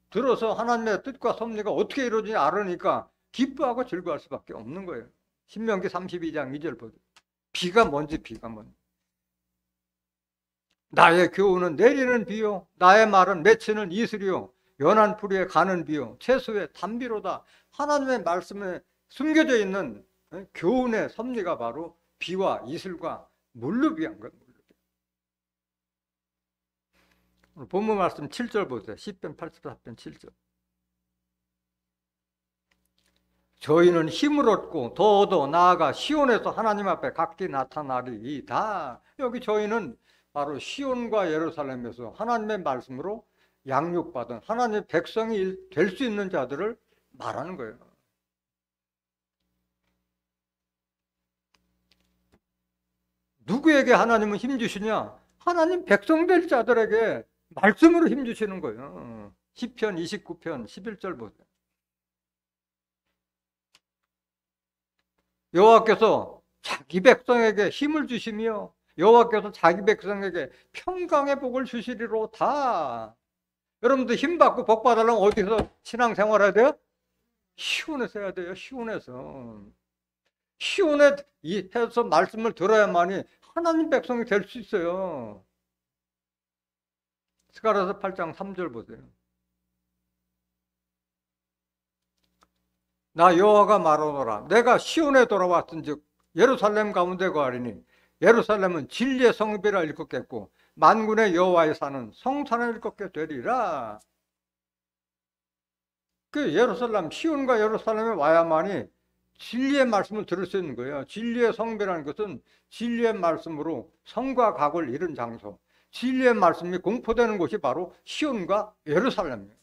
들어서 하나님의 뜻과 섭리가 어떻게 이루어지는지 알으니까 기뻐하고 즐거워할 수밖에 없는 거예요. 신명기 32장 2절 보세요. 비가 뭔지. 나의 교훈은 내리는 비요 나의 말은 맺히는 이슬이요 연한 풀 위에 가는 비요 채소의 단비로다. 하나님의 말씀에 숨겨져 있는 교훈의 섭리가 바로 비와 이슬과 물로 비한 것. 본문 말씀 7절 보세요. 시편 84편 7절. 저희는 힘을 얻고 더 얻어 나아가 시온에서 하나님 앞에 각기 나타나리이다. 여기 저희는 바로 시온과 예루살렘에서 하나님의 말씀으로 양육받은 하나님의 백성이 될 수 있는 자들을 말하는 거예요. 누구에게 하나님은 힘 주시냐? 하나님 백성 될 자들에게 말씀으로 힘 주시는 거예요. 시편 29편 11절 보세요. 여호와께서 자기 백성에게 힘을 주시며 여호와께서 자기 백성에게 평강의 복을 주시리로다. 여러분들 힘 받고 복 받으려면 어디서 신앙생활 해야 돼요? 시온에서 해야 돼요. 시온에서. 시온에 해서 말씀을 들어야만이 하나님 백성이 될 수 있어요. 스가랴서 8장 3절 보세요. 나 여호와가 말하노라. 내가 시온에 돌아왔은즉 예루살렘 가운데 거하리니 예루살렘은 진리의 성읍이라 일컫겠고 만군의 여호와의 산은 성산을 일컫게 되리라. 그 예루살렘, 시온과 예루살렘에 와야만이 진리의 말씀을 들을 수 있는 거예요. 진리의 성배라는 것은 진리의 말씀으로 성과 각을 이룬 장소, 진리의 말씀이 공포되는 곳이 바로 시온과 예루살렘이에요.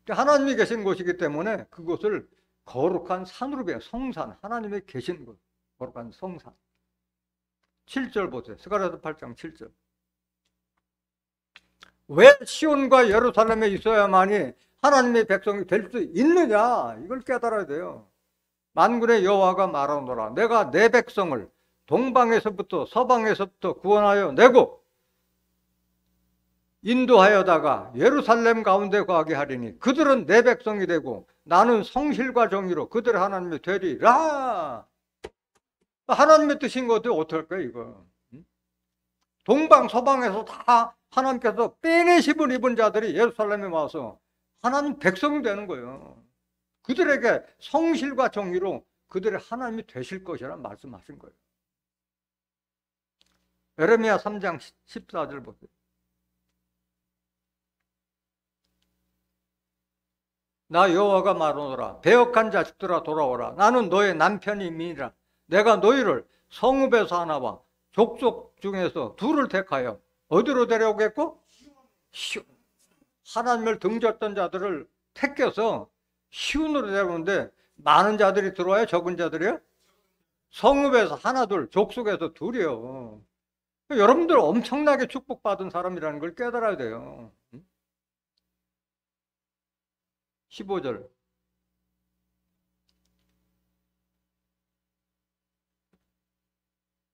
하나님이 계신 곳이기 때문에 그곳을 거룩한 산으로 배워. 성산, 하나님이 계신 곳, 거룩한 성산. 7절 보세요. 스가랴서 8장 7절. 왜 시온과 예루살렘에 있어야만이 하나님의 백성이 될 수 있느냐, 이걸 깨달아야 돼요. 만군의 여호와가 말하노라. 내가 내 백성을 동방에서부터 서방에서부터 구원하여 내고 인도하여다가 예루살렘 가운데 거하게 하리니 그들은 내 백성이 되고 나는 성실과 정의로 그들의 하나님이 되리라. 하나님의 뜻인 것도 어떨까요, 이거? 동방 서방에서 다 하나님께서 빼내심을 입은 자들이 예루살렘에 와서 하나님 백성이 되는 거예요. 그들에게 성실과 정의로 그들의 하나님이 되실 것이라는 말씀하신 거예요. 에레미야 3장 14절 보세요. 나 여호와가 말하노라. 배역한 자식들아 돌아오라. 나는 너의 남편임이니라. 내가 너희를 성읍에서 하나와 족속 중에서 둘을 택하여 어디로 데려오겠고? 하나님을 등졌던 자들을 택해서 시온으로 데려오는데 많은 자들이 들어와요? 적은 자들이요? 성읍에서 하나 둘, 족속에서 둘이요. 여러분들 엄청나게 축복받은 사람이라는 걸 깨달아야 돼요. 15절.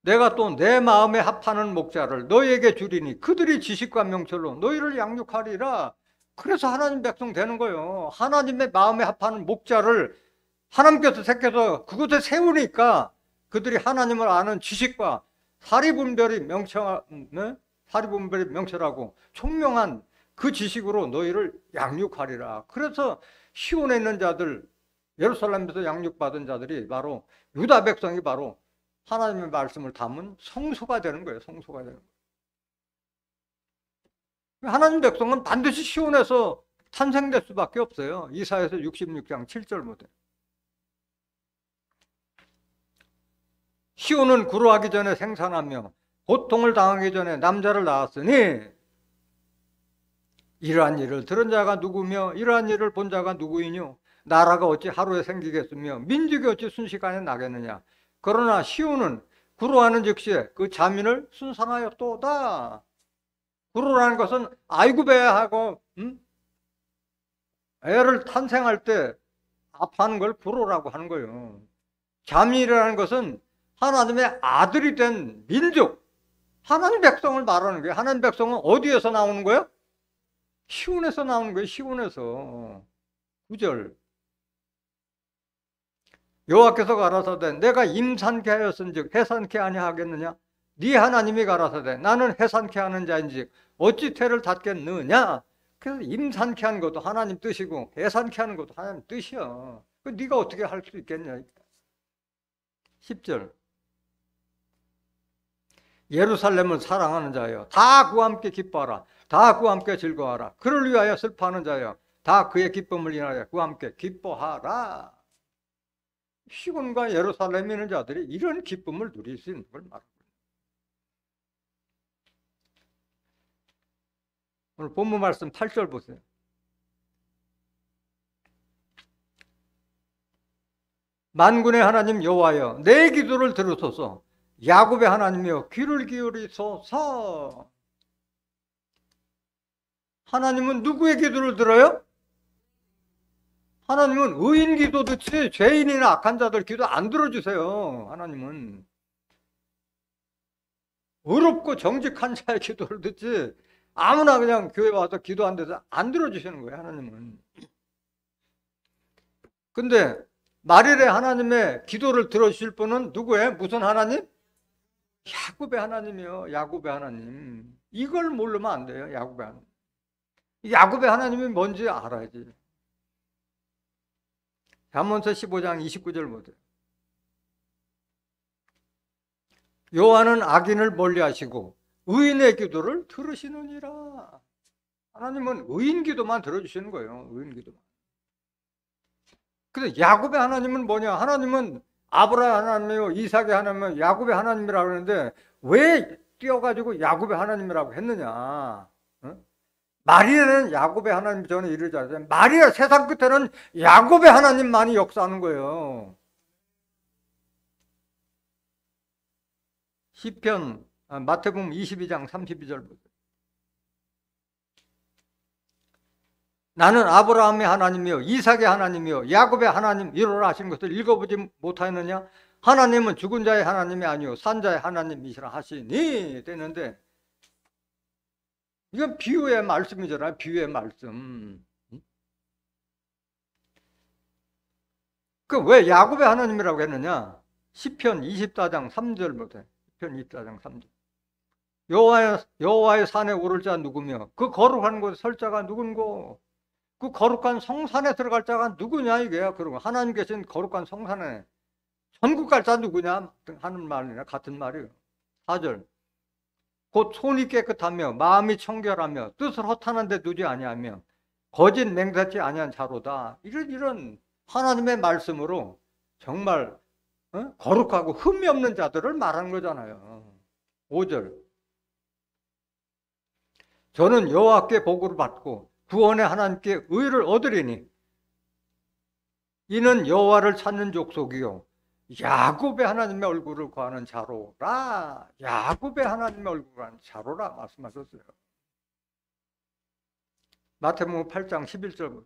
내가 또 내 마음에 합하는 목자를 너희에게 주리니 그들이 지식과 명철로 너희를 양육하리라. 그래서 하나님 백성 되는 거예요. 하나님의 마음에 합하는 목자를 하나님께서 택해서 그곳에 세우니까 그들이 하나님을 아는 지식과 사리분별이 명철하고 총명한 그 지식으로 너희를 양육하리라. 그래서 시온에 있는 자들, 예루살렘에서 양육받은 자들이 바로 유다 백성이 바로 하나님의 말씀을 담은 성소가 되는 거예요. 성소가 되는 거예요. 하나님 백성은 반드시 시온에서 탄생될 수밖에 없어요. 이사야서 66장 7절 보세요. 시온은 구루하기 전에 생산하며 고통을 당하기 전에 남자를 낳았으니 이러한 일을 들은 자가 누구며 이러한 일을 본 자가 누구이뇨? 나라가 어찌 하루에 생기겠으며 민족이 어찌 순식간에 나겠느냐? 그러나 시온은 구루하는 즉시에 그 자민을 순산하였도다. 구루라는 것은 아이고 배하고 애를 탄생할 때 아파하는 걸 구루라고 하는 거예요. 자민이라는 것은 하나님의 아들이 된 민족, 하나님 백성을 말하는 거예요. 하나님 백성은 어디에서 나오는 거예요? 시온에서 나오는 거예요. 시온에서. 9절. 여호와께서 가라사대 내가 임산케 하였은즉 해산케 아니하겠느냐? 네 하나님이 가라사대 나는 해산케 하는 자인즉 어찌 태를 닫겠느냐? 그래서 임산케 하는 것도 하나님 뜻이고 해산케 하는 것도 하나님 뜻이야. 네가 어떻게 할 수 있겠냐? 10절. 예루살렘을 사랑하는 자여 다 그와 함께 기뻐하라. 다 그와 함께 즐거워하라. 그를 위하여 슬퍼하는 자여 다 그의 기쁨을 인하여 그와 함께 기뻐하라. 시온과 예루살렘에 있는 자들이 이런 기쁨을 누릴 수 있는 걸 말합니다. 오늘 본문 말씀 8절 보세요. 만군의 하나님 여호와여 내 기도를 들으소서. 야곱의 하나님이여 귀를 기울이소서. 하나님은 누구의 기도를 들어요? 하나님은 의인 기도 듣지 죄인이나 악한 자들 기도 안 들어주세요. 하나님은 의롭고 정직한 자의 기도를 듣지 아무나 그냥 교회 와서 기도한데도 안 들어주시는 거예요, 하나님은. 근데 말일에 하나님의 기도를 들어주실 분은 누구예요? 무슨 하나님? 야곱의 하나님이요. 야곱의 하나님. 이걸 모르면 안 돼요. 야곱의 하나님. 야곱의 하나님이 뭔지 알아야지. 잠언서 15장 29절 보세요. 여호와는 악인을 멀리하시고 의인의 기도를 들으시느니라. 하나님은 의인 기도만 들어주시는 거예요. 의인 기도만. 근데 야곱의 하나님은 뭐냐? 하나님은 아브라함 하나님이요, 이삭의 하나님이요, 야곱의 하나님이라고 하는데 왜 띄어가지고 야곱의 하나님이라고 했느냐? 어? 마리아는 야곱의 하나님 전에 이르지 않았어요. 마리아 세상 끝에는 야곱의 하나님만이 역사하는 거예요. 시편 마태복음 22장 32절 보세요. 나는 아브라함의 하나님이요 이삭의 하나님이요 야곱의 하나님 이로라 하신 것을 읽어보지 못하였느냐? 하나님은 죽은 자의 하나님이 아니요 산 자의 하나님이시라 하시니 되는데 이건 비유의 말씀이잖아요. 비유의 말씀. 그 왜 야곱의 하나님이라고 했느냐? 시편 24장 3절 보세요. 시편 24장 3절. 여호와의 산에 오를 자 누구며 그 거룩한 곳에 설 자가 누군고? 그 거룩한 성산에 들어갈 자가 누구냐 이게야. 그러고 하나님 계신 거룩한 성산에 천국 갈 자 누구냐 하는 말이나 같은 말이에요. 4절. 곧 손이 깨끗하며 마음이 청결하며 뜻을 허탄한 데 두지 아니하며 거짓 맹세치 아니한 자로다. 이런 하나님의 말씀으로 정말 거룩하고 흠이 없는 자들을 말하는 거잖아요. 5절. 저는 여호와께 복을 받고 구원의 하나님께 의를 얻으리니 이는 여호와를 찾는 족속이요 야곱의 하나님의 얼굴을 구하는 자로라. 야곱의 하나님의 얼굴을 구하는 자로라 말씀하셨어요. 마태복음 8장 11절.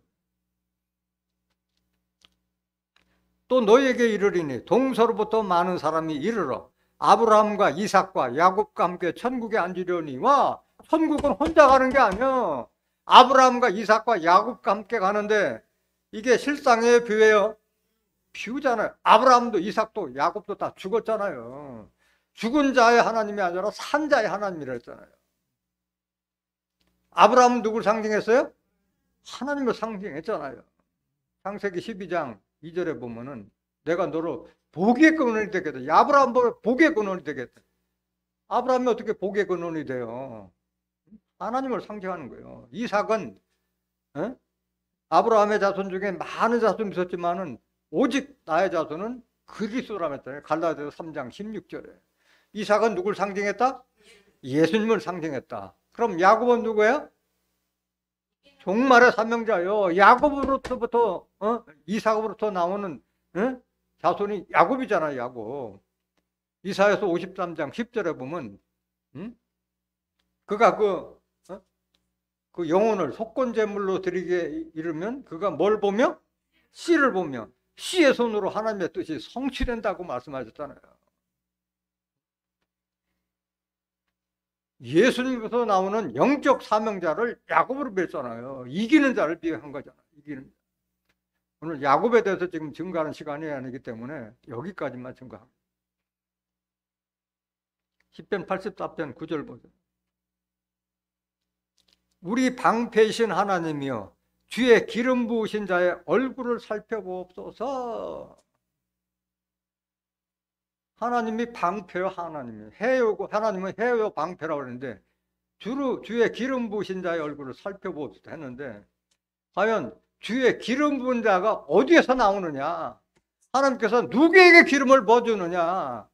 또 너희에게 이르리니 동서로부터 많은 사람이 이르러 아브라함과 이삭과 야곱과 함께 천국에 앉으려니와. 천국은 혼자 가는 게 아니야. 아브라함과 이삭과 야곱과 함께 가는데 이게 실상의 비유예요. 비유잖아요. 아브라함도 이삭도 야곱도 다 죽었잖아요. 죽은 자의 하나님이 아니라 산 자의 하나님이라 했잖아요. 아브라함은 누굴 상징했어요? 하나님을 상징했잖아요. 창세기 12장 2절에 보면은 내가 너를 복의 근원이 되겠다. 아브라함 보면 복의 근원이 되겠다. 아브라함이 어떻게 복의 근원이 돼요? 하나님을 상징하는 거예요. 이삭은 아브라함의 자손 중에 많은 자손이 있었지만은 오직 나의 자손은 그리스도라고 했잖아요. 갈라디아서 3장 16절에. 이삭은 누굴 상징했다? 예수님을 상징했다. 그럼 야곱은 누구예요? 종말의 사명자요. 야곱으로부터 이삭으로부터 나오는 자손이 야곱이잖아요. 야곱. 이사야서 53장 10절에 보면 그가 그 영혼을 속건제물로 드리게 이르면 그가 뭘 보며? 씨를 보며 씨의 손으로 하나님의 뜻이 성취된다고 말씀하셨잖아요. 예수님께서 나오는 영적 사명자를 야곱으로 뵀잖아요. 이기는 자를 비유한 거잖아요. 이기는 자. 오늘 야곱에 대해서 지금 증거하는 시간이 아니기 때문에 여기까지만 증거합니다. 시편 84편 9절 보세요. 우리 방패이신 하나님이여 주의 기름 부으신 자의 얼굴을 살펴보옵소서. 하나님이 방패요. 하나님이 해요고 하나님은 해요 방패라고 그러는데 주의 기름 부으신 자의 얼굴을 살펴보옵소서 했는데 과연 주의 기름 부은 자가 어디에서 나오느냐? 하나님께서 누구에게 기름을 부어주느냐?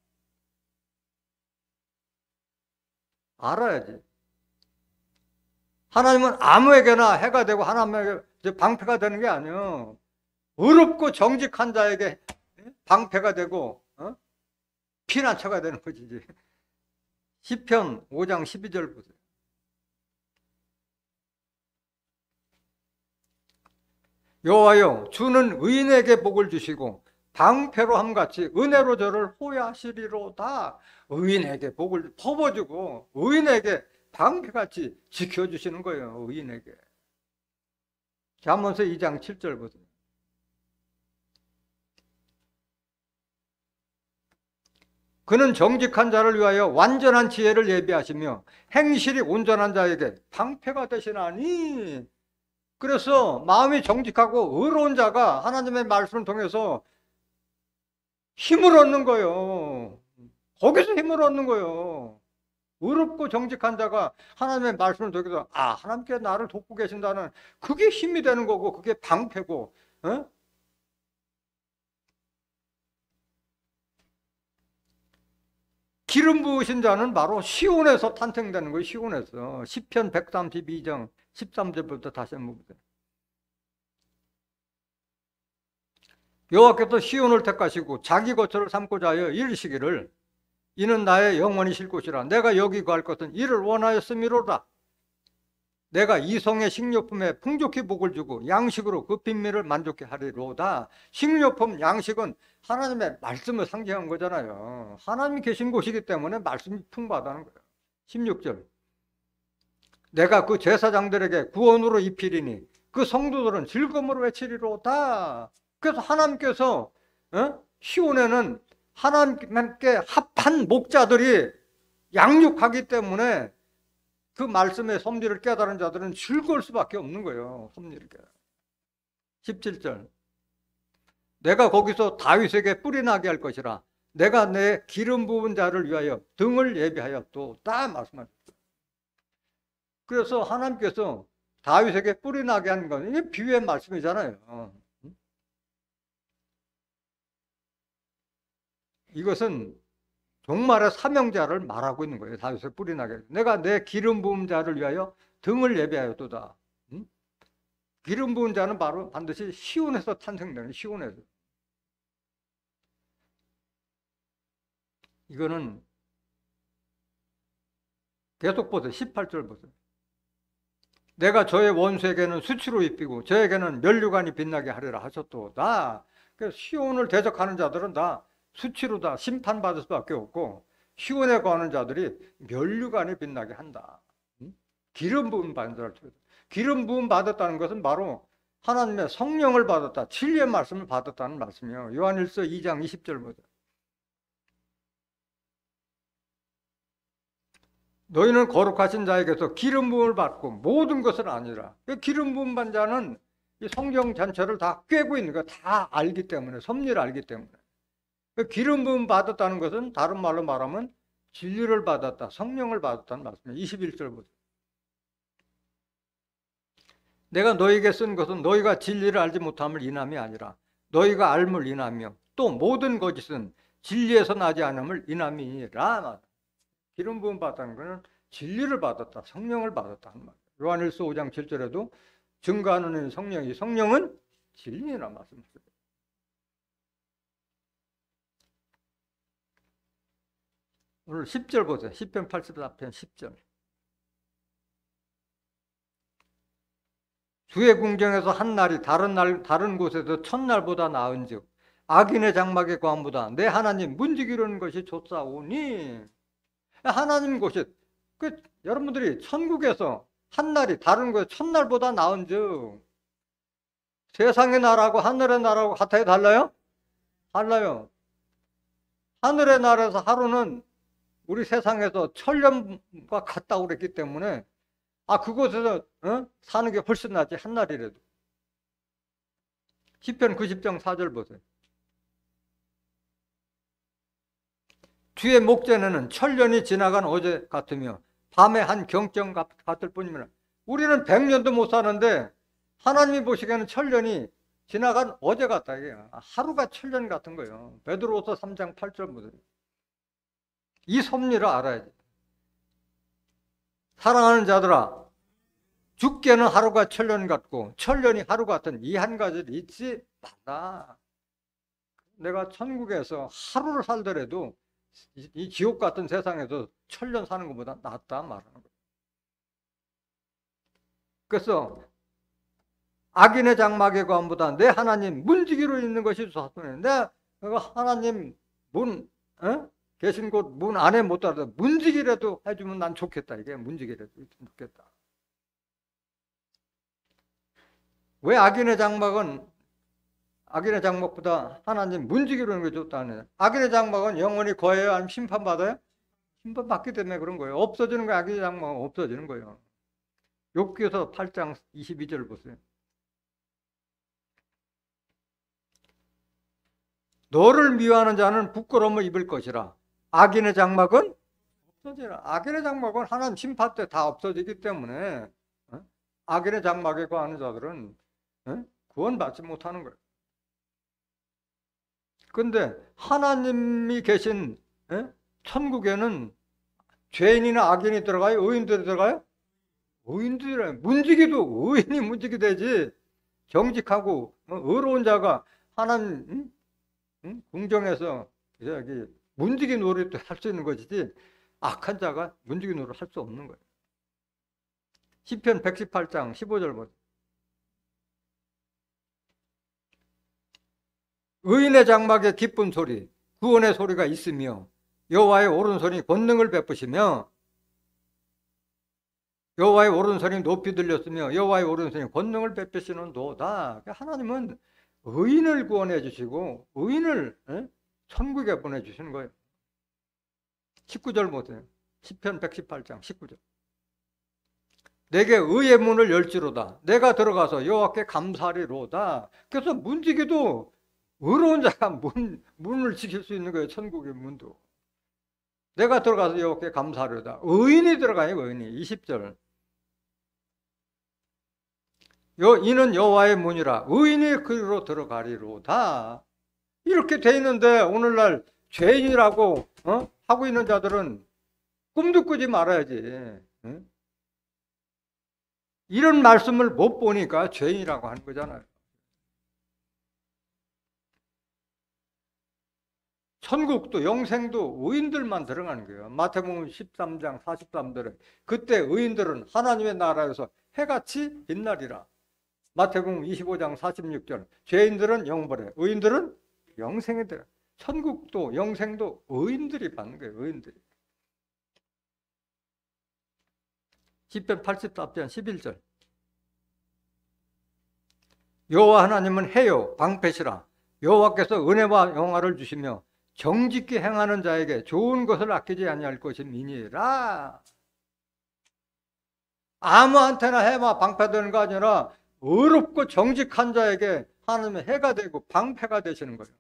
알아야지. 하나님은 아무에게나 해가 되고 하나님에게 방패가 되는 게 아니에요. 의롭고 정직한 자에게 방패가 되고 피난처가 되는 거지. 시편 5장 12절 보세요. 여호와여 주는 의인에게 복을 주시고 방패로 함같이 은혜로 저를 호야하시리로다. 의인에게 복을 퍼부어주고 의인에게 방패같이 지켜주시는 거예요. 의인에게. 잠언서 2장 7절 보세요. 그는 정직한 자를 위하여 완전한 지혜를 예비하시며 행실이 온전한 자에게 방패가 되시나니. 그래서 마음이 정직하고 의로운 자가 하나님의 말씀을 통해서 힘을 얻는 거예요. 거기서 힘을 얻는 거예요. 의롭고 정직한 자가 하나님의 말씀을 통해서 하나님께 나를 돕고 계신다는 그게 힘이 되는 거고 그게 방패고. 기름 부으신 자는 바로 시온에서 탄생되는 거예요. 시온에서. 시편 132장 13절부터 다시 한번 보세요. 여호와께서 시온을 택하시고 자기 거처를 삼고자 하여 이르시기를 이는 나의 영원히 쉴 곳이라. 내가 여기 거할 것은 이를 원하였음이로다. 내가 이성의 식료품에 풍족히 복을 주고 양식으로 그 빈민을 만족케 하리로다. 식료품, 양식은 하나님의 말씀을 상징한 거잖아요. 하나님이 계신 곳이기 때문에 말씀이 풍부하다는 거예요. 16절. 내가 그 제사장들에게 구원으로 입히리니 그 성도들은 즐거움으로 외치리로다. 그래서 하나님께서 시온에는 하나님께 합한 목자들이 양육하기 때문에 그 말씀의 섭리를 깨달은 자들은 즐거울 수밖에 없는 거예요. 섭리를 깨달아. 17절. 내가 거기서 다윗에게 뿔이 나게 할 것이라. 내가 내 기름 부은 자를 위하여 등을 예비하였도다 말씀하셨어요. 그래서 하나님께서 다윗에게 뿔이 나게 한 건 이게 비유의 말씀이잖아요. 이것은 종말의 사명자를 말하고 있는 거예요. 다윗의 뿔이 나게. 내가 내 기름 부은 자를 위하여 등을 예비하였도다. 기름 부은 자는 바로 반드시 시온에서 탄생되는 시온에서. 이거는 계속 보세요. 18절 보세요. 내가 저의 원수에게는 수치로 입히고 저에게는 면류관이 빛나게 하리라 하셨도다. 그래서 시온을 대적하는 자들은 다 수치로 다 심판받을 수밖에 없고 시온에 거하는 자들이 면류관이 빛나게 한다. 기름 부음 받은 자를 기름 부음 받았다는 것은 바로 하나님의 성령을 받았다. 진리의 말씀을 받았다는 말씀이에요. 요한일서 2장 20절 보세요. 너희는 거룩하신 자에게서 기름 부음을 받고 모든 것을 아니라. 기름 부음 받은 자는 이 성경 전체를 다 꿰고 있는 거 다 알기 때문에, 섭리를 알기 때문에. 기름 부음 받았다는 것은 다른 말로 말하면 진리를 받았다, 성령을 받았다는 말씀이에요. 21절 보세요. 내가 너희에게 쓴 것은 너희가 진리를 알지 못함을 인함이 아니라 너희가 알물 인하며 또 모든 거짓은 진리에서 나지 않음을 인함이니라. 기름 부음 받았다는 것은 진리를 받았다, 성령을 받았다 하는 말이에요. 요한일서 5장 7절에도 증거하는 성령이, 성령은 진리라 말씀하셨어요. 오늘 10절 보세요. 시편 84편 10절. 주의 궁정에서 한 날이 다른 곳에서 첫날보다 나은즉 악인의 장막의 고함보다 내 하나님 문지기로는 것이 좋사오니. 하나님 곳이 여러분들이 천국에서 한 날이 다른 곳에 첫날보다 나은즉 세상의 나라하고 하늘의 나라하고 같아요? 달라요? 달라요. 하늘의 나라에서 하루는 우리 세상에서 천년과 같다고 그랬기 때문에 그곳에서 사는 게 훨씬 낫지, 한 날이라도. 시편 90장 4절 보세요. 주의 목전에는 천년이 지나간 어제 같으며 밤의 한 경정 같을 뿐이며. 우리는 100년도 못 사는데 하나님이 보시기에는 천년이 지나간 어제 같다. 이게 하루가 천년 같은 거예요. 베드로후서 3장 8절 보세요. 이 섭리를 알아야지. 사랑하는 자들아, 죽게는 하루가 천년 같고 천년이 하루 같은 이 한 가지를 잊지 마라. 내가 천국에서 하루를 살더라도 이 지옥 같은 세상에서 천년 사는 것보다 낫다 말하는 거예요. 그래서 악인의 장막의 고함보다 내 하나님 문지기로 있는 것이 좋았으니, 내가 그러니까 하나님 문 계신 곳 문 안에 못 들어도 문지기라도 해주면 난 좋겠다. 이게 문지기라도 좋겠다. 왜 악인의 장막보다 하나님 문지기로 하는 게 좋다는? 악인의 장막은 영원히 거해요? 아니면 심판받아요? 심판받기 때문에 그런 거예요. 없어지는 거예요. 악인의 장막은 없어지는 거예요. 욥기서 8장 22절 보세요. 너를 미워하는 자는 부끄러움을 입을 것이라. 악인의 장막은 없어지라. 악인의 장막은 하나님 심판 때 다 없어지기 때문에 악인의 장막에 거하는 자들은 구원받지 못하는 거예요. 근데 하나님이 계신 천국에는 죄인이나 악인이 들어가요? 의인들이 들어가요? 의인들이 문지기도 의인이 문지기 되지. 정직하고 의로운 자가 하나님 궁정에서 여기 문지기 노릇도 할 수 있는 것이지 악한 자가 문지기 노릇 할 수 없는 거예요. 시편 118장 15절 보세요. 의인의 장막에 기쁜 소리, 구원의 소리가 있으며 여호와의 오른손이 권능을 베푸시며 여호와의 오른손이 높이 들렸으며 여호와의 오른손이 권능을 베푸시는도다. 하나님은 의인을 구원해 주시고 의인을 천국에 보내주시는 거예요. 19절 보세요. 시편 118장 19절. 내게 의의 문을 열지로다. 내가 들어가서 여호와께 감사하리로다. 그래서 문지기도 의로운 자가 문을 지킬 수 있는 거예요. 천국의 문도. 내가 들어가서 여호와께 감사하리로다. 의인이 들어가요. 의인이. 20절. 이는 여호와의 문이라 의인이 그리로 들어가리로다. 이렇게 돼 있는데 오늘날 죄인이라고 하고 있는 자들은 꿈도 꾸지 말아야지. 이런 말씀을 못 보니까 죄인이라고 하는 거잖아요. 천국도 영생도 의인들만 들어가는 거예요. 마태복음 13장 43절에 그때 의인들은 하나님의 나라에서 해같이 빛나리라. 마태복음 25장 46절 죄인들은 영벌에 의인들은 영생에 들어. 천국도 영생도 의인들이 받는 거예요. 의인들이. 시편 84편 11절 여호와 하나님은 해요 방패시라. 여호와께서 은혜와 영화를 주시며 정직히 행하는 자에게 좋은 것을 아끼지 아니할 것임이니라. 아무한테나 해마 방패되는 거 아니라 의롭고 정직한 자에게 하나님의 해가 되고 방패가 되시는 거예요.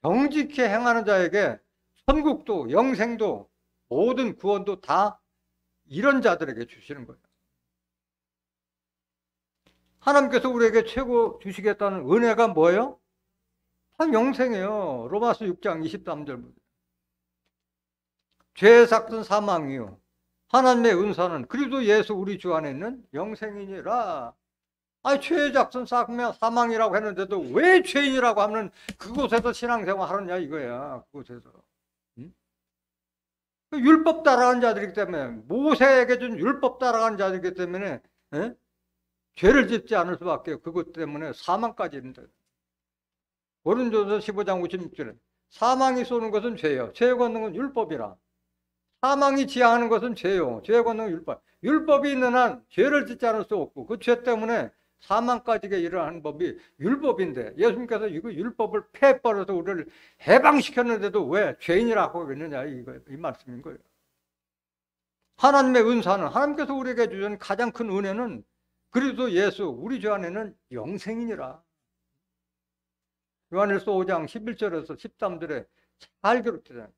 정직히 행하는 자에게 천국도 영생도 모든 구원도 다 이런 자들에게 주시는 거예요. 하나님께서 우리에게 최고 주시겠다는 은혜가 뭐예요? 다 영생이에요. 로마서 6장 23절. 죄의 삭은 사망이요 하나님의 은사는 그리스도 예수 우리 주 안에 있는 영생이니라. 아니 죄의 삭은 사망이라고 했는데도 왜 죄인이라고 하면 그곳에서 신앙생활 하느냐 이거야. 그곳에서 율법 따라가는 자들이기 때문에 모세에게 준 율법 따라가는 자들이기 때문에 죄를 짓지 않을 수밖에 없고 그것 때문에 사망까지 있는다. 고린도서 15장 56절에 사망이 쏘는 것은 죄요 죄의 권능은 율법이라. 사망이 지향하는 것은 죄요 죄의 권능은 율법. 율법이 있는 한 죄를 짓지 않을 수 없고 그 죄 때문에 사망까지 일어나는 법이 율법인데 예수님께서 이거 율법을 폐해버려서 우리를 해방시켰는데도 왜 죄인이라고 하고 있느냐 이 말씀인 거예요. 하나님의 은사는 하나님께서 우리에게 주신 가장 큰 은혜는 그리스도 예수 우리 주 안에는 영생이니라. 요한일서 5장 11절에서 13절에 잘 기록되잖아요.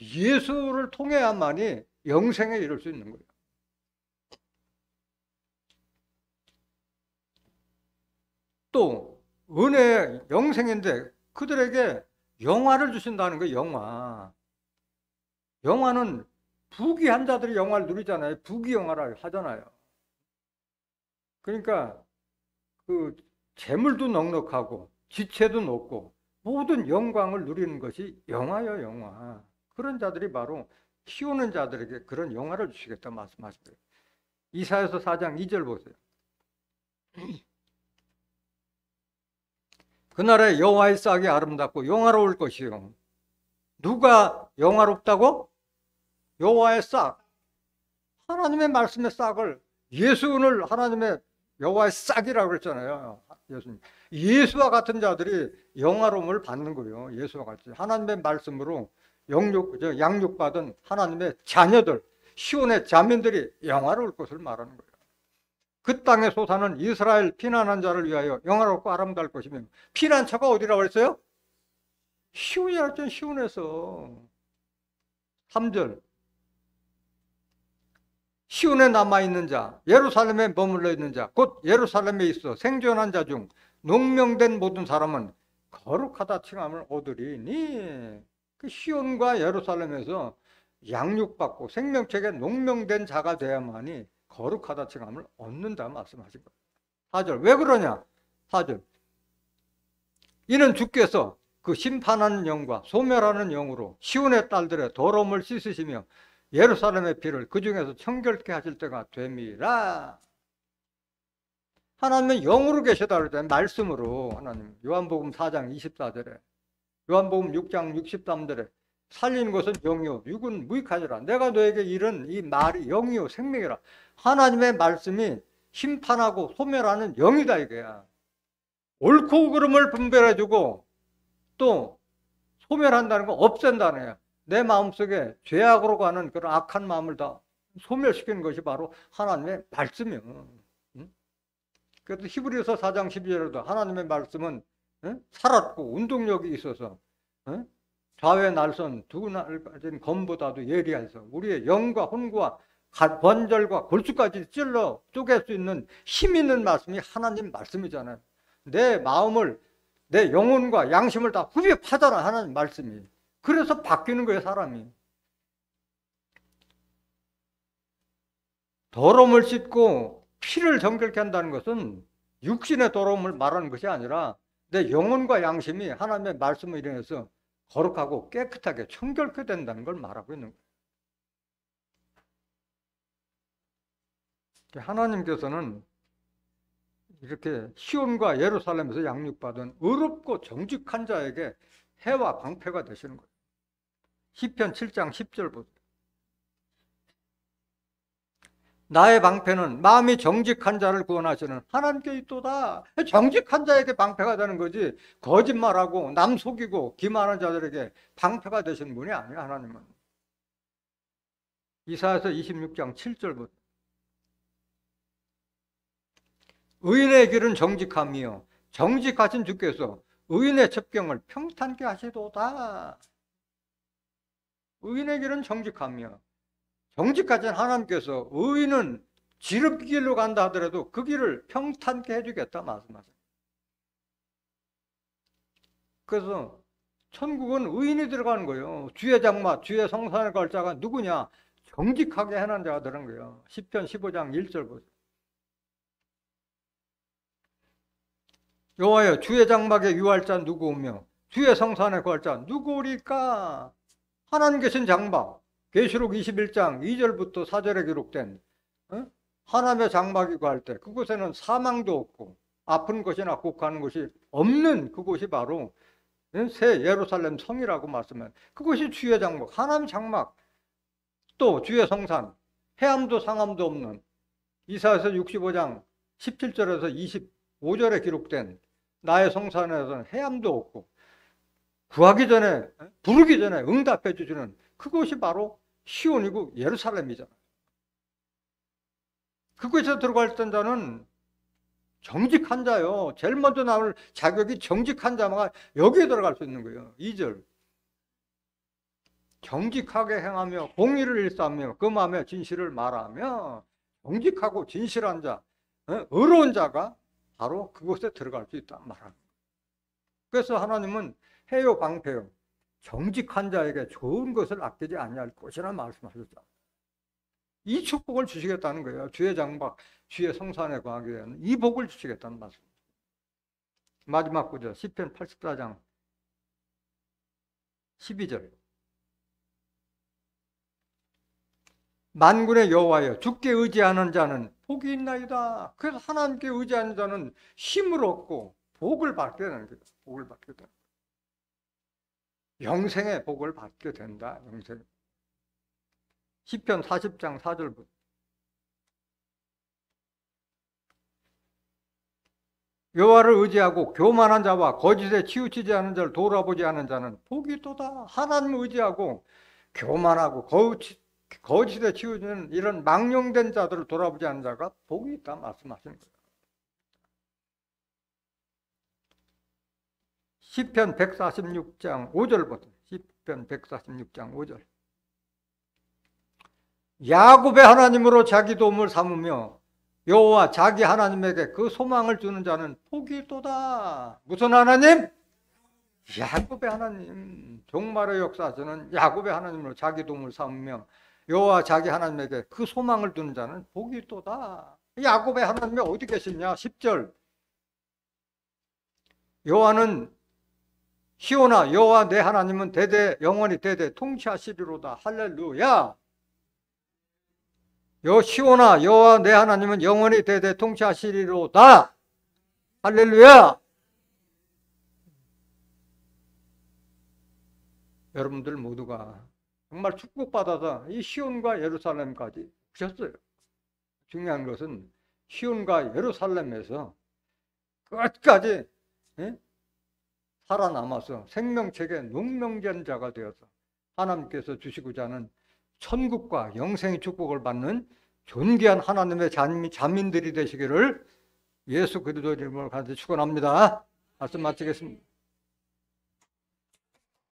예수를 통해야만이 영생에 이를 수 있는 거예요. 또 은혜 영생인데 그들에게 영화를 주신다는 거예요. 영화는 부귀한 자들이 영화를 누리잖아요. 부귀영화를 하잖아요. 그러니까 그 재물도 넉넉하고 지체도 높고 모든 영광을 누리는 것이 영화예요. 영화. 그런 자들이 바로 키우는 자들에게 그런 영화를 주시겠다 말씀하시고요. 이사야서 4장 2절 보세요. 그날에 여호와의 싹이 아름답고 영화로울 것이요. 누가 영화롭다고? 여호와의 싹. 하나님의 말씀의 싹을, 예수를 하나님의 여호와의 싹이라고 그랬잖아요. 예수님. 예수와 같은 자들이 영화로움을 받는 거예요. 예수와 같이 하나님의 말씀으로 양육받은 하나님의 자녀들, 시온의 자민들이 영화로울 것을 말하는 거예요. 그 땅에 솟아는 이스라엘 피난한 자를 위하여 영화롭고 아름다울 것이며, 피난처가 어디라고 했어요? 시온이라고 했죠. 시온에서. 3절. 시온에 남아있는 자, 예루살렘에 머물러 있는 자, 곧 예루살렘에 있어 생존한 자 중 농명된 모든 사람은 거룩하다 칭함을 얻으리니. 그 시온과 예루살렘에서 양육받고 생명책에 농명된 자가 되어야만이 거룩하다 칭함을 얻는다 말씀하신 거예요. 4절. 왜 그러냐? 4절. 이는 주께서 그 심판하는 영과 소멸하는 영으로 시온의 딸들의 더러움을 씻으시며 예루살렘의 피를 그 중에서 청결케 하실 때가 됨이라. 하나님은 영으로 계시다 그랬잖아요. 말씀으로. 하나님. 요한복음 4장 24절에, 요한복음 6장 63절에 살리는 것은 영이요 육은 무익하지라. 내가 너에게 이른 이 말이 영이요 생명이라. 하나님의 말씀이 심판하고 소멸하는 영이다 이거야. 옳고 그름을 분별해주고 또 소멸한다는 거, 없앤다는 거야. 내 마음속에 죄악으로 가는 그런 악한 마음을 다 소멸시키는 것이 바로 하나님의 말씀이에요. 그래서 히브리서 4장 12절에도 하나님의 말씀은 살았고 운동력이 있어서 좌외 날선 두 날 가진 검보다도 예리해서 우리의 영과 혼과 관절과 골수까지 찔러 쪼갤 수 있는 힘 있는 말씀이 하나님 말씀이잖아요. 내 마음을, 내 영혼과 양심을 다 후벼 파잖아, 하나님 말씀이. 그래서 바뀌는 거예요, 사람이. 더러움을 씻고 피를 정결케 한다는 것은 육신의 더러움을 말하는 것이 아니라 내 영혼과 양심이 하나님의 말씀을 인해서 거룩하고 깨끗하게 청결케 된다는 걸 말하고 있는 거예요. 하나님께서는 이렇게 시온과 예루살렘에서 양육받은 의롭고 정직한 자에게 해와 방패가 되시는 거예요. 시편 7장 10절 보세요. 나의 방패는 마음이 정직한 자를 구원하시는 하나님께 있도다. 정직한 자에게 방패가 되는 거지, 거짓말하고 남 속이고 기만하는 자들에게 방패가 되시는 분이 아니에요, 하나님은. 이사야서 26장 7절부터 의인의 길은 정직함이요 정직하신 주께서 의인의 첩경을 평탄케 하시도다. 의인의 길은 정직함이요 정직하신 하나님께서 의인은 지름길로 간다 하더라도 그 길을 평탄케 해주겠다 말씀하세요. 그래서 천국은 의인이 들어가는 거예요. 주의 장막, 주의 성산에 갈 자가 누구냐? 정직하게 해난 자가 들어간 거예요. 시편 15장 1절 보세요. 여호와여, 주의 장막에 유할 자 누구오며 주의 성산에 거할 자 누구오리까? 하나님 계신 장막, 계시록 21장 2절부터 4절에 기록된 하나님의 장막이 거할 때 그곳에는 사망도 없고 아픈 것이나 곡하는 것이 없는 그곳이 바로 새 예루살렘 성이라고 말씀해요. 그것이 주의 장막, 하나님 장막, 또 주의 성산, 해암도 상암도 없는 이사야서 65장 17절에서 25절에 기록된 나의 성산에서는 해암도 없고 구하기 전에, 부르기 전에 응답해 주시는 그것이 바로 시온이고 예루살렘이잖아요. 그곳에 들어갈 자는 정직한 자요. 제일 먼저 나올 자격이 정직한 자만 여기에 들어갈 수 있는 거예요. 2절. 정직하게 행하며 공의를 일삼며 그 마음에 진실을 말하며, 정직하고 진실한 자, 의로운 자가 바로 그곳에 들어갈 수 있다 말합니다. 그래서 하나님은 해요 방패요 정직한 자에게 좋은 것을 아끼지 아니할 것이라 말씀하셨죠. 이 축복을 주시겠다는 거예요. 주의 장막, 주의 성산에 거하게 되는 이 복을 주시겠다는 말씀입니다. 마지막 구절 시편 84장 12절. 만군의 여호와여, 주께 의지하는 자는 복이 있나이다. 그래서 하나님께 의지하는 자는 힘을 얻고 복을 받게 되는 거예요. 복을 받게 된다. 영생의 복을 받게 된다. 영생. 시편 40장 4절부터 여호와를 의지하고 교만한 자와 거짓에 치우치지 않은 자를 돌아보지 않은 자는 복이 있도다. 하나님을 의지하고 교만하고 거짓에 치우치는 이런 망령된 자들을 돌아보지 않은 자가 복이 있다 말씀하시는 거예요. 시편 146장 5절부터 시편 146장 5절 야곱의 하나님으로 자기 도움을 삼으며 여호와 자기 하나님에게 그 소망을 주는 자는 복이 있도다. 무슨 하나님? 야곱의 하나님. 종말의 역사에서는 야곱의 하나님으로 자기 도움을 삼으며 여호와 자기 하나님에게 그 소망을 두는 자는 복이 있도다. 야곱의 하나님이 어디 계시냐? 10절 여호와는 시온아 여호와 내 하나님은 대대 영원히 대대 통치하시리로다. 할렐루야. 시온아 여호와 내 하나님은 영원히 대대 통치하시리로다. 할렐루야. 여러분들 모두가 정말 축복받아서 이 시온과 예루살렘까지 오셨어요. 중요한 것은 시온과 예루살렘에서 끝까지 살아남아서 생명책의 농명된 자가 되어서 하나님께서 주시고자 하는 천국과 영생의 축복을 받는 존귀한 하나님의 자민들이 되시기를 예수 그리스도 이름으로 간절히 축원합니다. 말씀 마치겠습니다.